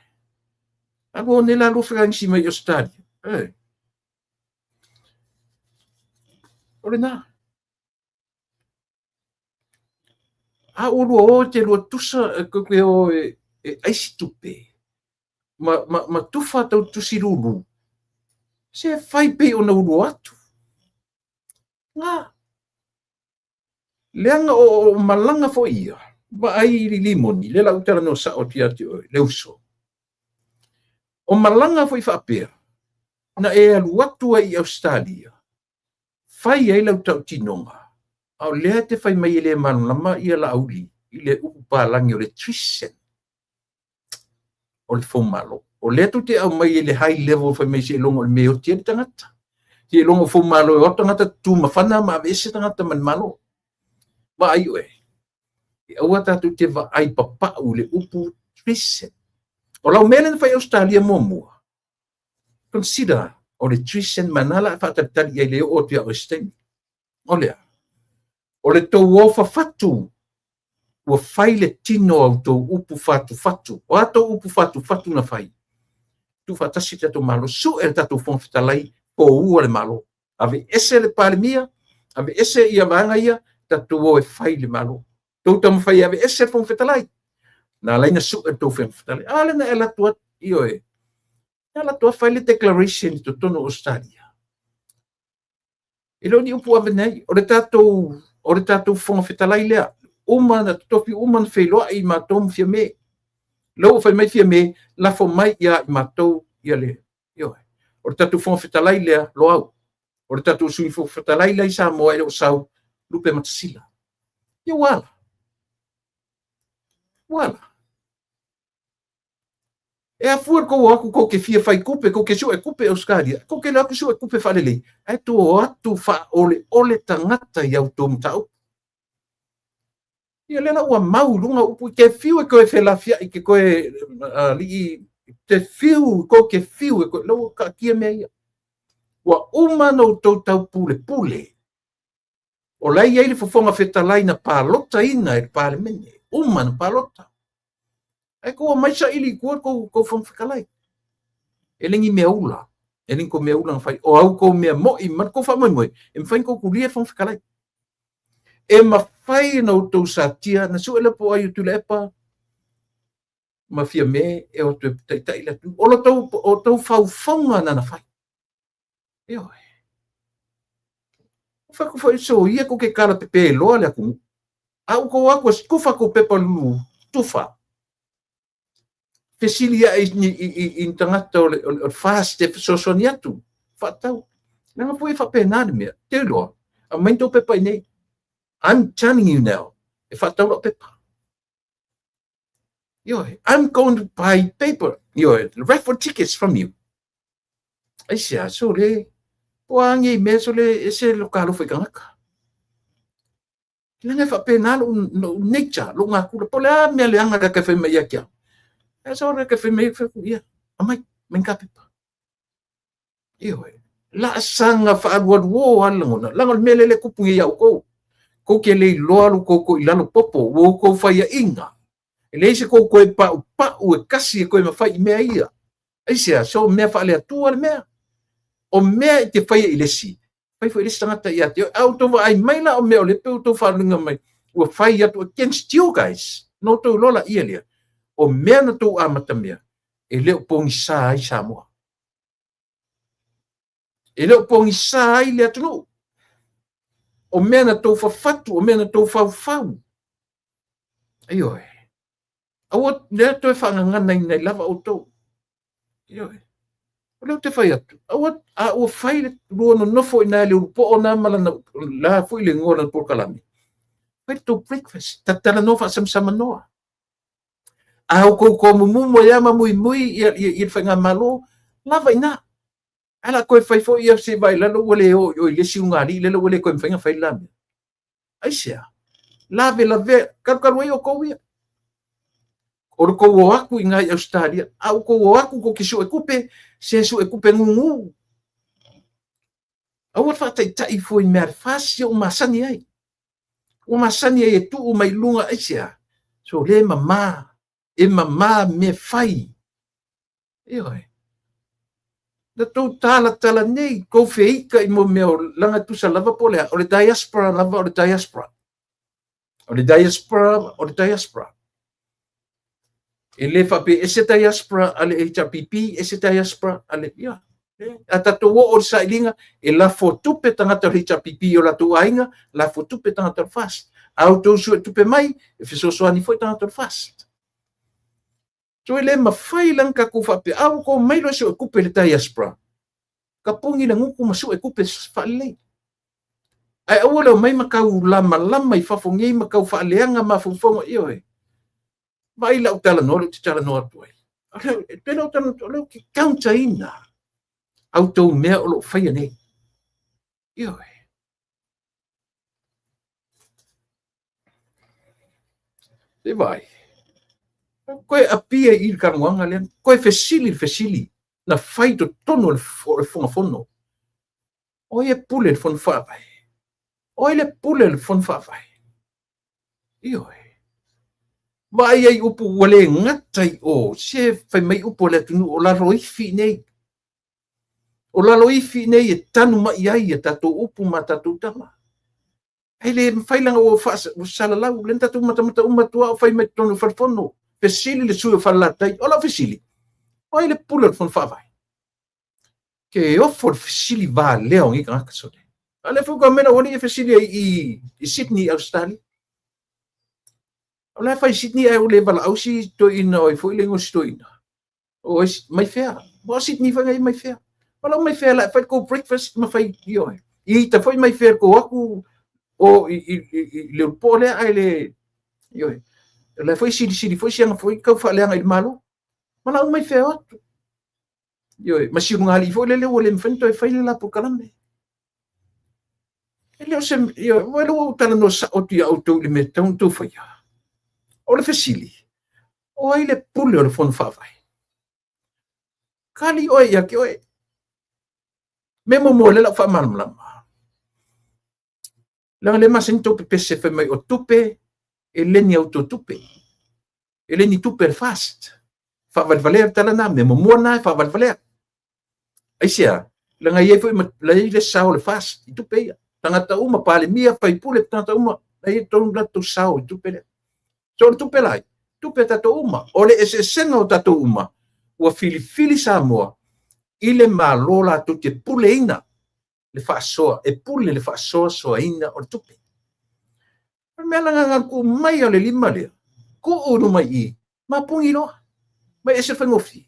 agora nela luf kangi si me ostali olha na o te lo tusa ko o ai stupe ma tu fa tu sirulu se fai pe o no atu nga leanga o malanga fo ia ba ai limoni le la utara no sa o tiati le uso o malanga fo fa pe na e alu atu ai Australia fai ai la utau tinonga au le te fai mai le malama ia la auli ile upa langi o le trisen o le fo malo o le tu te au mai le high level fai mai se longo le meo tia tangata ti longo fo malo o tangata tu mafana ma vese tangata man malo ba ai o wata tu te va ai papa u le upu trisen o la melen fai Australia momo consider o le trisen manala fa tali ai le o tia o stem o le to wofa fatu o fai le tino au to upu fatu o ato upu fatu na fai tu fatasi te to malo su e tatu fon fitalai po u le malo ave ese le palmia ave ese ia vanga ia tatu o e fai le malo to tam fai ave ese fon fitalai na laina su e to fon fitalai ale na ela tua io ela tua fai le declaration to tono Australia lo ni upu ave nei, o le tātou whonga whetalai lea, uma na topi uma na wheloa i mātou mwhia me. Lau whai mai whia me, lafo mai ia i mātou ia le. Ioe. O le tātou whonga whetalai lea, lo au. O le tātou sui whonga whetalai lea i sa moa e o sau, lupe matasila. Ia wala. Wala. E a fuar ko aku ko ke fia fai kupe, ko ke su e kupe Australia, ko ke laku su e kupe whalelei. Ai tu o atu wha ole tangata i au tōm tau. Ia lela ua mau lunga upu ke fiu e koe whelafia i ke koe li te fiu, ko ke fiu e koe lau ka kia mea ia. Ua umano tau pule. O lai eile fofonga whetalai na pālota ina e pāle mene. Umano pālota. Ai ko mai sa ili ko fon fikalai. Elingi mea ula. Elingi ko mea ula fai o au ko mea mo i man ko fa moi. Em fai ko kulia fon fikalai. E ma fai no to satia na so ele po ai tu lepa. Ma fia me e o tu tai la tu. O to fonga na fai. Yo. Fa ko foi so ia ko ke kala pepe lo ale ku. Au ko aku skufa ko pepa lu tufa. Fesilia in tangata o fast e sosoniatu. Fatau. Nanga pui fa penane mea. Te loa. A mento pepa nei. I'm telling you now. E fatau lo pepa. Yo, I'm going to buy paper. Yo, raffle tickets from you. Ai sia, so le. Wangi me so le ese lokalo foi kangaka. Nanga fa penale no nature lo ngaku. Pola me le anga ka fe me yakia. Esa ora que me ia. Amai, menkapipa. Io. La sanga fa adward wo alangona. Langal melele kupungi ya uko. Ko ke le loalu ko ilalo popo wo ko fa ia inga. Ele se ko e pa o kasi ko me fa me ia. Ai sia, so me fa le atu al me. O me te fa ile si. Fai foi lista ngata ia. Auto vai mai la o me o le pe to fa lunga mai. O fa ia to against you guys. No to lola ia le. O mea na tō amata mea, e leo pongi sā ai Samoa. E leo pongi sā ai lea tunu. O mea na tō whawhatu, o mea na tō whawhau. Aioe. Awa lea tō e whangangana i nei lava o tō. Aioe. O leo te whai atu. Awa o whai le rua no nofo i nai leo po o nā malana la fui le ngora na porkalami. Whai tō breakfast, tatala nofa samsama noa. Au ko mumu ya mui i whainga malo lava ina ala koe whai fo ia se vai lalo wale o le siungari lalo wale koe whainga whai lami aisia lave karuai o kou ia o ko o aku i ngai Australia au ko o aku ko kisu e kupe se su e kupe ngungu au fa tai fo i mer fasi o masani ai e tu o mai lunga aisia so le mama e mama me fai. Ioi. Na tō tala nei, ko whieika i mo meo langa tusa lava pole, o le diaspora lava, o le diaspora. E le whape, e se diaspora, ale HRPP, e se diaspora, ale, ia. A tato o sa ilinga, e la fo tupe tangata o HRPP o la tu ainga, la fo tupe tangata o fast. Au tō su e tupe mai, e fisosoani foi tangata o fast. So ele mawhai lang ka ko whape au ko mailo se o kupe le diaspora. Ka pungi lang uku masu e kupe whaale. Ai awala mai makau lama i whafongi makau whaaleanga mafufonga iyo e. Mai lau tala nolo te tala noa tuai. Tēnau tala nolo ki kaunta ina. Au tau mea o lo whaia nei. Iyo e. Te vai. Koe apia i karanguanga lean, koe fesili, na whai to tono le whongafono. Oi e pule le whon whawai. Oi le pule le whon whawai. Ioi. Vai ai upu wale ngatai o, se whai mai upu le tunu o laro ifi nei. O laro ifi nei e tanu mai ai e tato upu ma tato tama. Hei le whailanga o salalau, len tato matamata umatua o whai mai tono wharfono. Fesili le sua falatai, ola fesili. Oi le pula fon favai. Ke ofo fesili va leo ngi ka sole. Ale fu ka mena woni fasili i Sydney Australia. Ole fa Sydney ai ole bala ausi to ina oi foi lengo sto ina. O mai fair. Mo Sydney fa ngai mai fair. Wala mai fair la fa ko breakfast ma fa yo. I ta foi mai fair ko aku o le pole ai le yo. La foi sidi foi siang foi ka fa le ngai malo. Wala mai fair. Yo, masih ngali foi le ole mfento fa le la po kalambe. Ele sem yo, wala tala no sa o tu auto le meton tu fa ya. Ole fasili. O ai le pule o fon fa vai. Kali oi ya ki oi. Memo mo le la fa mal lama. La le masento pe se fa mai o tupe e le ni auto tupe. Ele ni tupe fast. Fa valer tala na memo mo na fa valer. Ai sia, la ngai foi la ile sao le fast tupe. Tangata uma pale mia fai pule tangata uma ai ton la to sao tupe. So tupe lai. Tupe tato uma. Ole ese sengo tato uma. Ua fili Samoa. Ile malola tu te pule ina. Le faasoa. E pule le faasoa soa ina o tupe. Mea langa ku mai o le lima lea. Ku unu mai I. Ma pungi loa. Ma ese whangofi.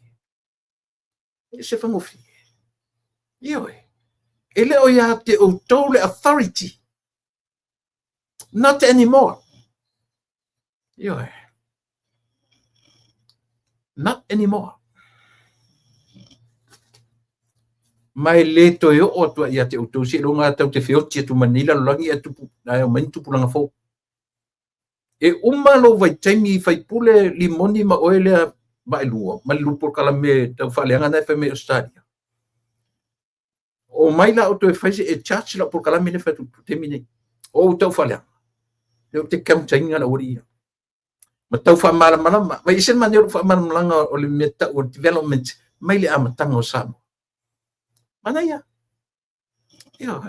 Ese whangofi. Ioe. Ele o ia te o tole authority. Not anymore. Ioe. Not anymore. Mai le to yo o to ia te o to si lo nga tau te feoti tu manila langi atu na o mentu pulanga fo. E umalo vai taimi fai pule limoni ma oele ma elua, ma lupo kala me tau fale anga na me Australia. O mai la o to fai e church la por kala me ne fa tu temine. O tau fale. Eu te kam tainga na ori. Ma tau fa mala ma isen manero fa mala o le meta o development mai le amatanga o Samoa. Mana ya? Yo.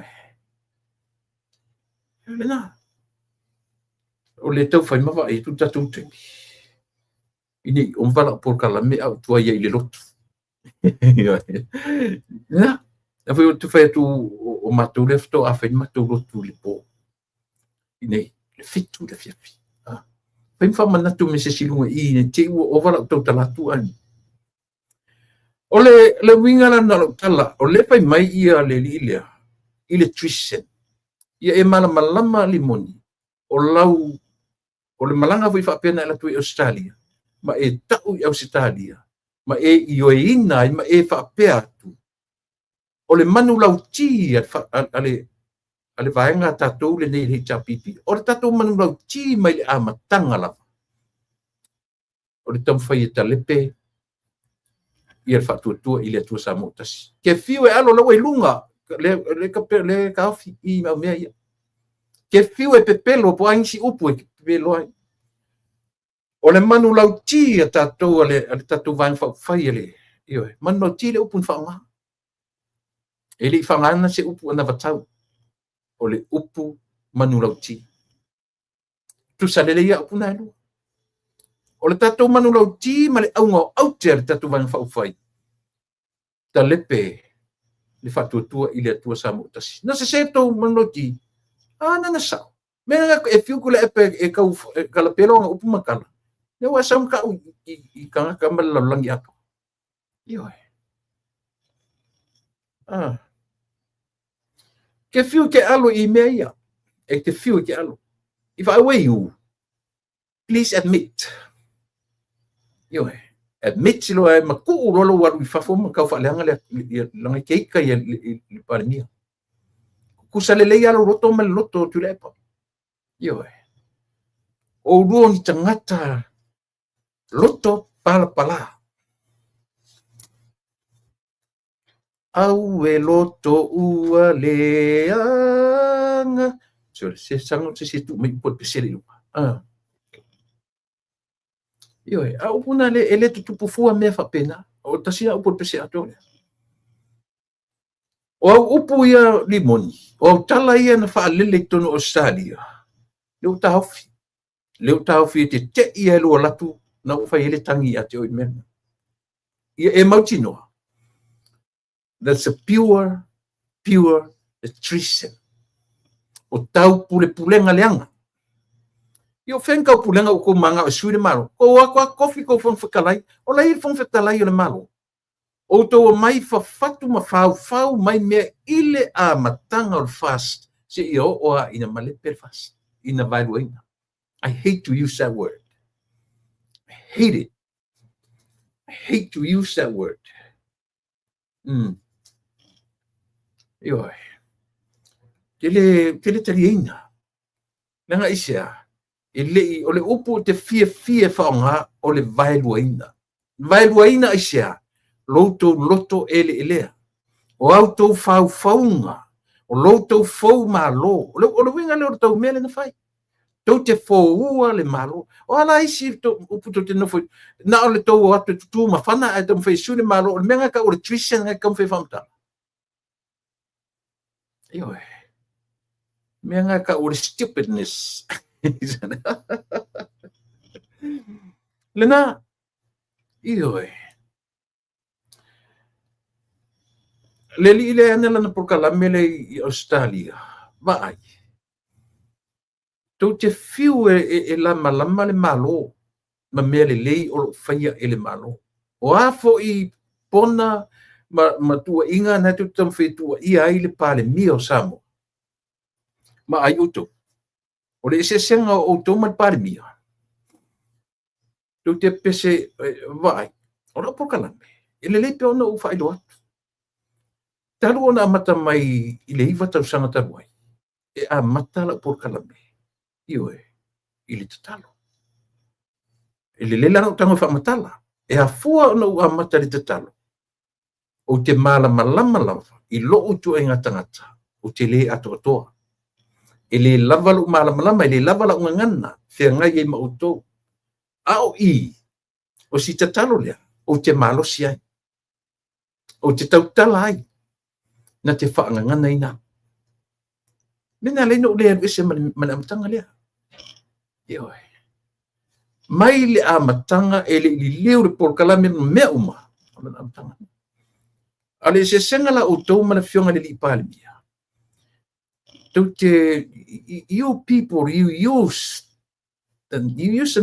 Lena. O le tau fai mawa e tu tatu te. Ini on vala por kala me au tua ia I le lotu. Na. Na foi tu fai tu o matu lefto a fai matu lotu le po. Ini le fitu le fiafi. Fai fa manatu me se silunga I ne te o vala tau talatu ani. Ole le winga na no tala o le pai mai ia le lilia electrician ia e malama limoni o lau o le malanga foi fa pena la tu Australia ma e tau I Australia ma e io e ina ma e fa peatu o le manu lau ti ale vaenga tatu le nei HPP o le tatu manu lau ti mai le amatanga la o le tam fai talepe ia fatuatua I le atua Samoa tasi. Ke fiu e alo lawa I lunga, le kaofi I mau mea ia. Ke fiu e pepelo po ainsi upu e pepelo ai. O le manu lau ti a tatou ale tatou vaeng whai ele. Ioe, manu lau ti le upu whaonga. E li whaongana se upu ana vatau. O le upu manu lau ti. Tu salele ia upu na elu. O le tatou manu lau ti ma le aunga au te le tatou vaeng whai. Ta lepe le fatuatua I le atua Samoa tasi. Na se tau manu lau ti. Na sao. Mena e fiu kule epe e kau kalapelo nga upu makala. Ne wa sam ka I kanga kamal langi ato. Ioe. Ke fiu ke alo I mea ia. E te fiu ke alo. If I were you, please admit. Ioe. Admit silo e maku urolo waru I fafo makau whaleanga le langa keika I le parimia. Kusalele ia lo roto mal loto tu lepa. Ioe. O ruo ni tangata loto pala. Au e loto ua leanga. So se sango se tu mai pot pesere lupa. Ioe, au puna ele tutupu fua mea whapena. O tasina upo pesere atole. O au upu ia limoni. O au tala ia na whaalele tono Australia. Leu tahawhi te ia lua latu na uwhai ele tangi a te oi mena. Ia e mautinoa. That's a pure nutrition. o tau pulenga leanga. Io fenka o pulenga o ko manga o sui le malo. O a kofi ko fong whakalai, o lai fong whakalai o le malo. O tō mai whawhatu ma whau mai mea ile a matanga o fast. Se i o a ina male per fast. Ina vailuaina. I hate to use that word. I hate it. I hate to use that word. Ioi. Tele taliina. Nanga isia. Ele o le upu te fia whaonga o le vailuaina. Vailuaina isia. Loto elea. O auto faunga. O loto fau malo. O le winga leo tau mele na fai. Tau te fōua le malo. O ala isi upu to te nofo. Na o le tau atu tutu ma whana ai tau mwhai su le malo. O le menga ka o le tuition ngai kam whai whamta. Ioi. Menga ka o le stupidness. Lena. Ioi. Le li le ana lana por kala mele i Australia. Vai. Tau te fiu e lama le malo. Ma mele lei o whaia e le malo. O afo i pona ma tua inga na tu tam tua ia ai le pale mio samo. Ma ai uto. O le se senga o to ma pale mio. Tu te pese vai. O la por kala me. Ele le pe ona u fai do atu. Talu ona amata mai i le iwa tau sanga taruai. E a matala por kalame. Ioe, i le tatalo. E le lela nau tango wha matala. E a fua ona u amata le tatalo. O te malama lama i loo tu e ngatangata. O te le ato atoa. E le lavalu malama e le lavala unga ngana. Whia ngai e mautou. Ao i. O si tatalo lea. O te malo si ai. O te tautala ai. Na te whaangangana ina. Mena leino lea ese mana amatanga lea. Ioi. Mai le amatanga e le leo le porkalame mea uma. Mana amatanga. Ale se senga la o tau mana fionga le li pale mia. Tau te, you people, you use the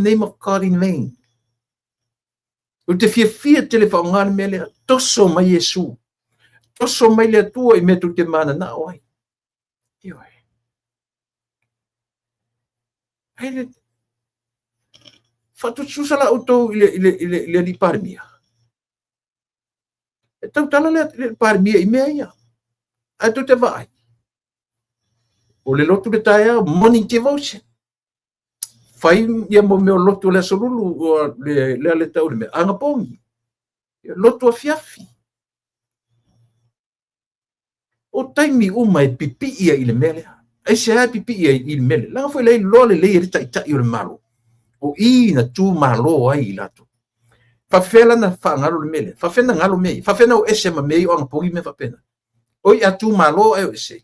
name of God in vain. O te fia tele whaongane mea lea, toso mai Yesu. Toso mai le tua i metu te mana na oai. Ioi. Haile. Fatu susala uto ile li parmia. E tau tala le parmia i mea ia. Ai tu te vai. O le lotu le taia, morning devotion. Fai ia mo meo lotu le solulu o le tau le mea. Anga pongi. Lotu a fiafi. O taimi uma e pipi ia i le mele. E se a pipi ia i le mele. Langa foi lei lole lei e rita i o le malo. O i na tu malo ai i lato. Fafela na whaangalo le mele. Fafena ngalo mei. Fafena o ese ma mei o anga pongi me fapena. Oi a tu malo ai o ese.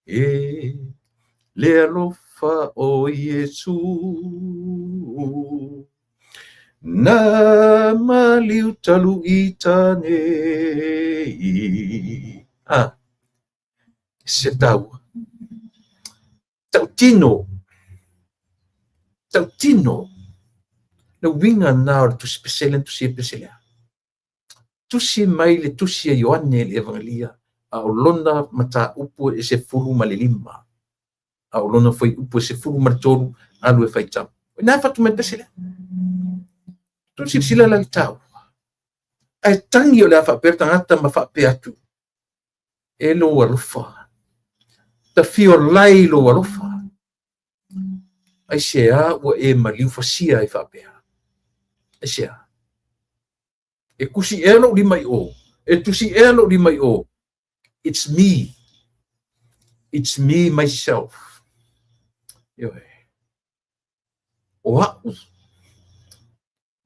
E le alofa o Yesu. Na maliu talu i tane i. Se tau. Tau tino. Na winga na tu speselen tu si peselea. Tu si mai le tu si Ioane le evangelia. A olona mata upu e se fulu ma le lima. A olona foi upu e se fulu ma le toru alu e fai tau. Na fatu me peselea. Tu si sila la tau. Ai tangi o le afa pertangata ma fa pe atu. E lo alofa. Ta fio lai lo alofa. Ai sea ua e maliu fasia e whapea. Ai sea. E kusi elo li mai o. E tusi elo li mai o. It's me. It's me, myself. Ioe. O hau.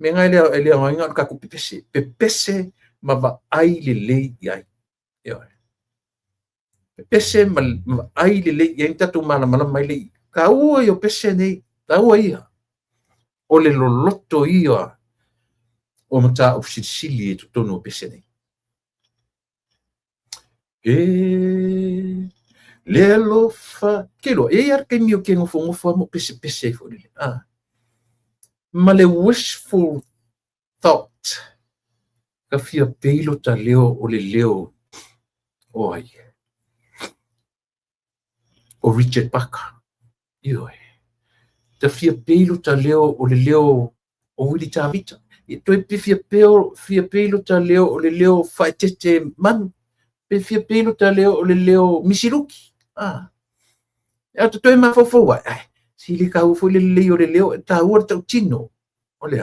Me ngai lea inga kaku pepese. Pepese ma va ai le lei iai. Ioe. Pese ma ai le ia tatu mana mai le ka ua yo pese nei ka ua ia o le loloto ia o mata o sili tu tono pese nei le lo fa kilo e ar ke mio ke ngofo mo pese fo le ma le wishful thought ka fia peilo ta leo o le leo o ai o Richard Parker io ta fia peilo ta leo o le leo o Willie Tavita e toi pe fia peilo ta leo o le leo fai tete man pe fia peilo ta leo o le leo misiruki e to toi ma fofo wa si li ka ufo le leo ta ua ta tino o le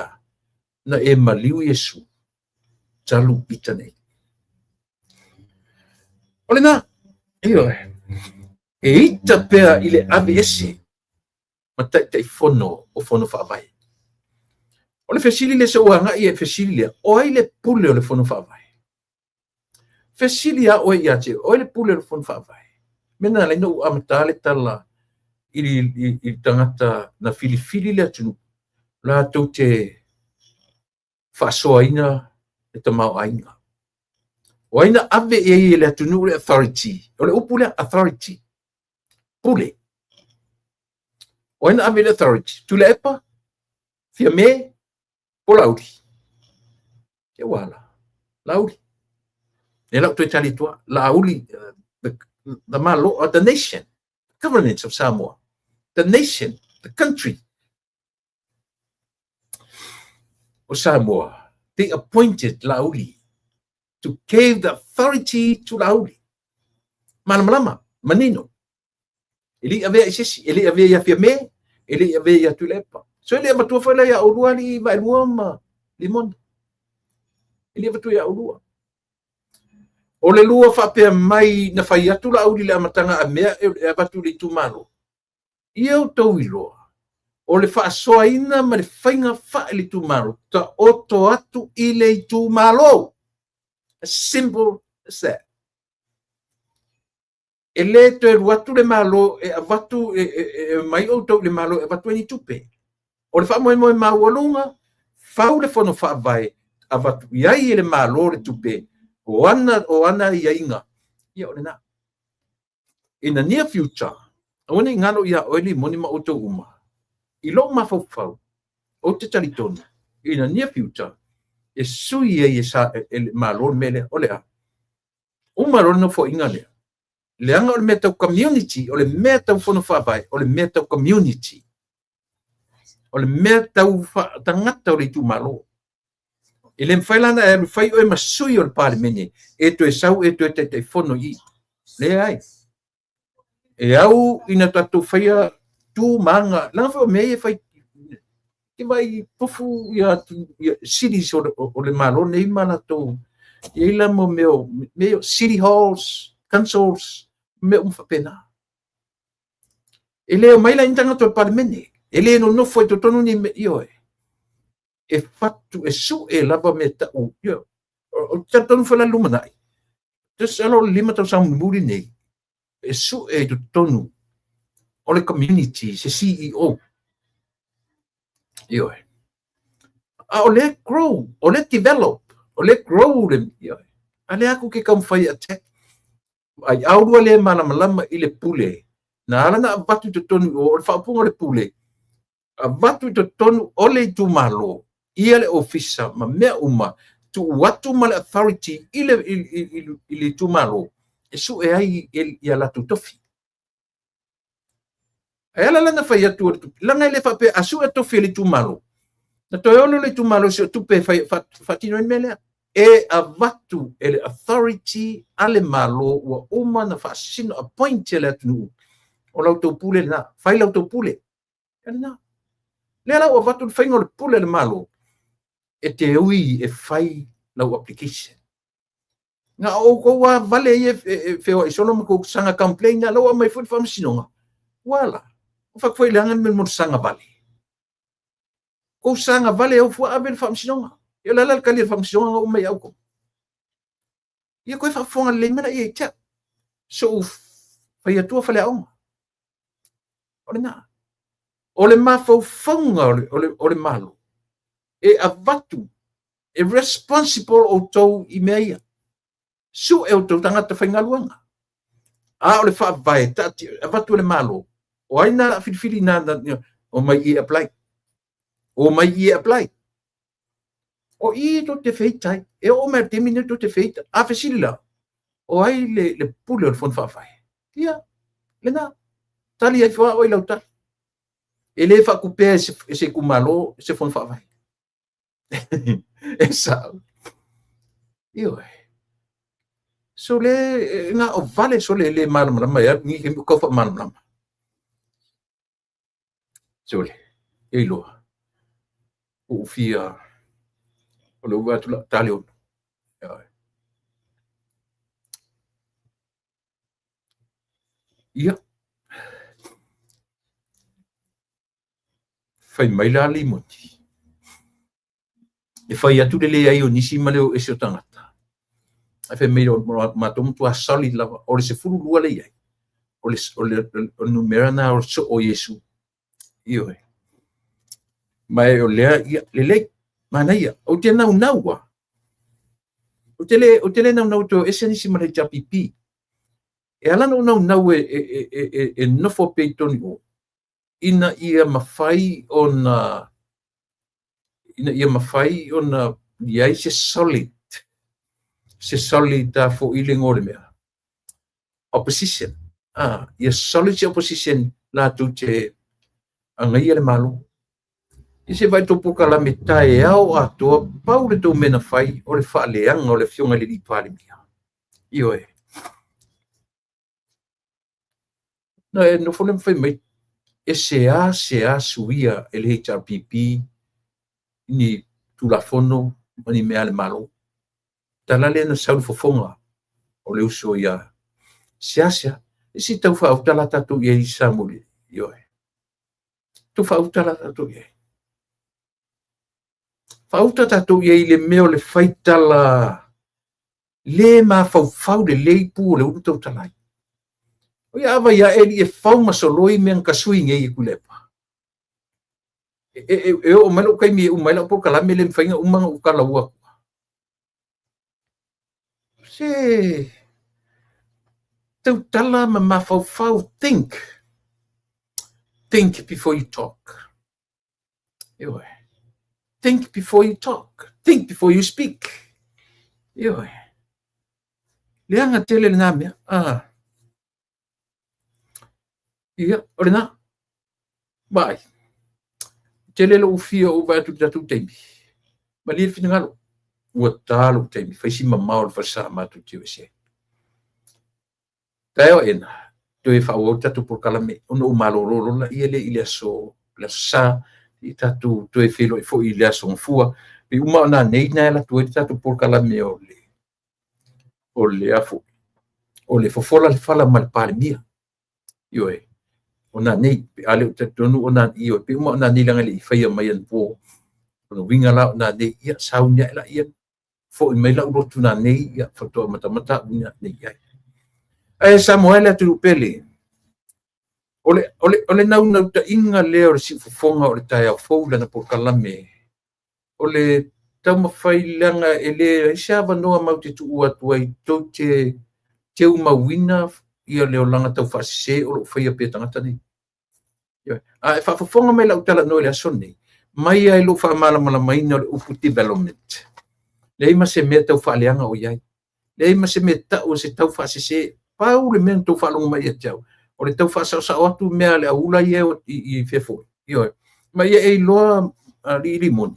na e maliu Yesu talu pita nei o le na io e ita pea i le ABS ma tai fono o fono whaavai o le fesili le sauanga i e fesili le o ai le pule o le fono whaavai fesili a o i ate o le pule o le fono whaavai mena le no amata le tala i tangata na filifili le atunu la tau te whasoaina e ta mau ainga o aina ave e le atunu le authority o le upu le authority pule o aina ave le authority tu le epa fia me o lauri e wala lauri e lau tue tali tua lauri the malo of the nation governance of Samoa the nation the country of Samoa they appointed lauri to give the authority to lauri malama manino ili ave isisi ili ave ya fia me ili ave ya tu lepa so ili ava tua fala ya olua li vai luama limon ili ava tu ya olua o le lua fa pe mai na fai atu la uli le amatanga a mea e ava tu li tu malo ia o tau iloa o le fa soaina ma le fainga fa li tu malo ta oto atu i le tu malo as simple as that e le to e watu le malo e avatu mai o tau le malo e avatu ni tupe o le fa mo ma walunga fa le fono fa vai avatu ia le malo le tupe o ana ia inga ia ole na in the near future ona ngalo ia oili moni ma oto uma i lo ma fau o te talitona in the near future e sui e sa el malo mele ole a uma ro no fo inga le anga o le meta community o le meta fono fa vai o le meta community o le meta fa tangata o le tu malo ele mfailana e fai o masui o le palemene e to e sau e to te fono i le ai e au ina tatu faia tu manga la fa me e fai ke vai pofu ya city o le malo nei mana to e la mo meu city halls councils me fa pena ele mai la intanga to palemene ele no foi to tonu ni io e fatu e su e lava me ta o yo o tatu fa la lumanai te salo lima to sam muri nei e su e to tonu o le community se CEO yo o le grow o le develop o le grow le yo ale aku ke kam fai attack ai au le malama i le pule na ala na batu to tonu o fa punga le pule a batu to tonu o le tu malo ia le ofisa ma mea uma tu watu ma le authority ile tu malo e su e ai ia la tu tofi e ala lana fai atu langa le fa pe asu e tofi le tu malo na to ono le tu malo se tu pe fai fatino en mele e a watu e le authority ale malo wa uma na fa sino appoint le atu o l'auto pule na fai l'auto pule na le ala o watu fai ngol pule le malo e te ui e fai lau application nga o ko wa vale e feo e solo mo sanga complain na lau mai fut fam sinonga wala o fa foi langan men mo sanga vale ko sanga vale o fu abel fam sinonga e la kali fam sinonga o mai au ko ia ko fa fonga le mena e cha so fai atu fa le au o le mafo fonga o le malo e avatu e responsible o tau i mea su e o tau tangata whaingaluanga A o le whaavai, tati, avatu le malo. O aina filifili na, o mai I apply. O mai I apply. O I to te feitai. E o mai te mine to te feita. A fesili la. O ai le pule o le fon whaavai. Ia, le na. Tali ai wha o I lauta. E le whakupea se kumalo se fon whaavai. E sa. Io so le nga o vale so le malama ya ni ko fa malama so le e lo o fia o lo va tu la talio ia fai mai la limoti e fai atu le ai o nisi male o ese tangata a fe mai ma tom tu asali la o se fulu lua le ai o numera na o so o Yesu io mai o le mana ia o te nau naua o te le nau to ese nisi male japipi e ala nau nau e nofo peitoni o ina ia mafai ona iai se solid fo iling o le mea opposition ia solid se opposition la tu te angai le malo i se vai to poka la metae au ato pau le to mena fai o le faaleanga o le fionga le lipale mia io no e no fole fai mai e se a suia e le HRPP ni tulafono mani mea le malo tala le na saulu fofonga o le uso ia siasia e si tau wha utala tatu ia i samuli ioe tu wha utala tatu ia wha utala tatu ia i le meo le whaitala le ma fau le leipu o le utau talai o ia awa ia eli e whau masoloi mea kasui ngei i kulepa e o malo kai mi umaila po kala me le whainga umanga ukala ua se tau tala ma fau think before you talk ioe think before you talk think before you speak ioe leanga tele le ngamea ia ore na bai tele lo ufia o vai tu teimi ma li finangalo ua talo teimi faisi mamao le fasa matu tiu se tayo ena to e fa o tatu por kala me ono malolo la ile so la sa i tatu to e filo fo ile so fua pe uma na nei na la to e tatu por kala me o le afu o le fofola le fala mal pale mia ioe ona nei ale tonu ona io pe uma na nei langa le faia mai an po ono winga la na nei ia saunya la ia fo i mai la urotu na nei ia fato mata winga nei ia e Samuel atu pele ole nau ta inga le o si fonga o ta ya foula na por kalame ole tama failanga ele shava no amauti tu atu ai tote te uma wina ia le langa tau fase o faia petanga tani a fa fonga me la utala no le sonni mai ai lo fa mala mai no upu development le ima se meta o fa leanga o yai le ima se meta o se tau fase pau le mento fa longa mai tau o le tau fa sa atu mea le aula i fefo io mai e lo li moni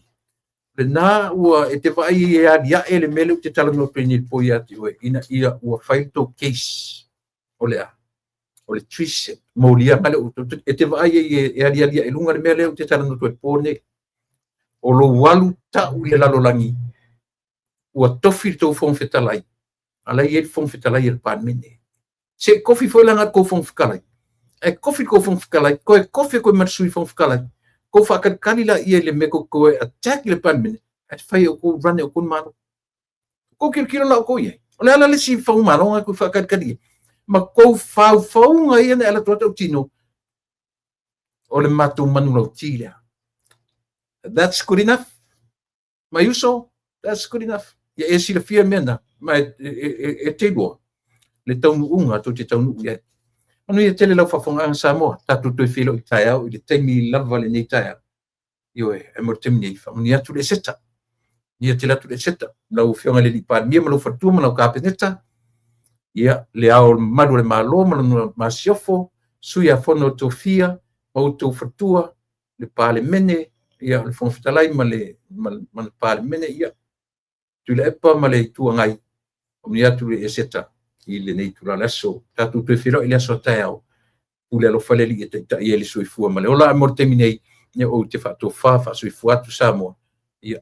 le na ua e te vai e alia e le mele te tala no peni po ia ti ina ia ua faito case o le trise mo lia male e te vai e alia e lunga le mele te tala no po ne o lo walu ta u le lalo langi ua tofi to fon fetalai ala e fon fetalai el pan mene se kofi foi langa ko fon fkalai e kofi ko fon fkalai ko e kofi ko marsui fon fkalai ko fa kan kanila ia le meko ko attack le pan mene e fai o ko run o kun mano ko kilo la ko ye ole ala le si fa mano ko fa kan kali ma ko fa nga ia ala to tino ole matu manu lo tila that's good enough ma yuso that's good enough ya e si le fia mena ma e te do le taunu unga to te taunu ia anu ia tele lau fafonga sa mo tatu to filo i tai au i le temi lava le nei tai io e mo temi nei fa ni atu le seta ia te latu le seta lau fionga le lipa mia ma lau fatua ma lau kapeneta ia le ao malu le malo ma masiofo suia fono tofia o to fatua le pale mene ia le fon fitalai ma le pale mene ia tu le epa ma le tua ngai o ni atu le seta i le nei tura laso tatu te filo i le aso tau u le lo fale li te ia le soifua ma le ola mo te minei ia o te fa to fa soifua tu samo ia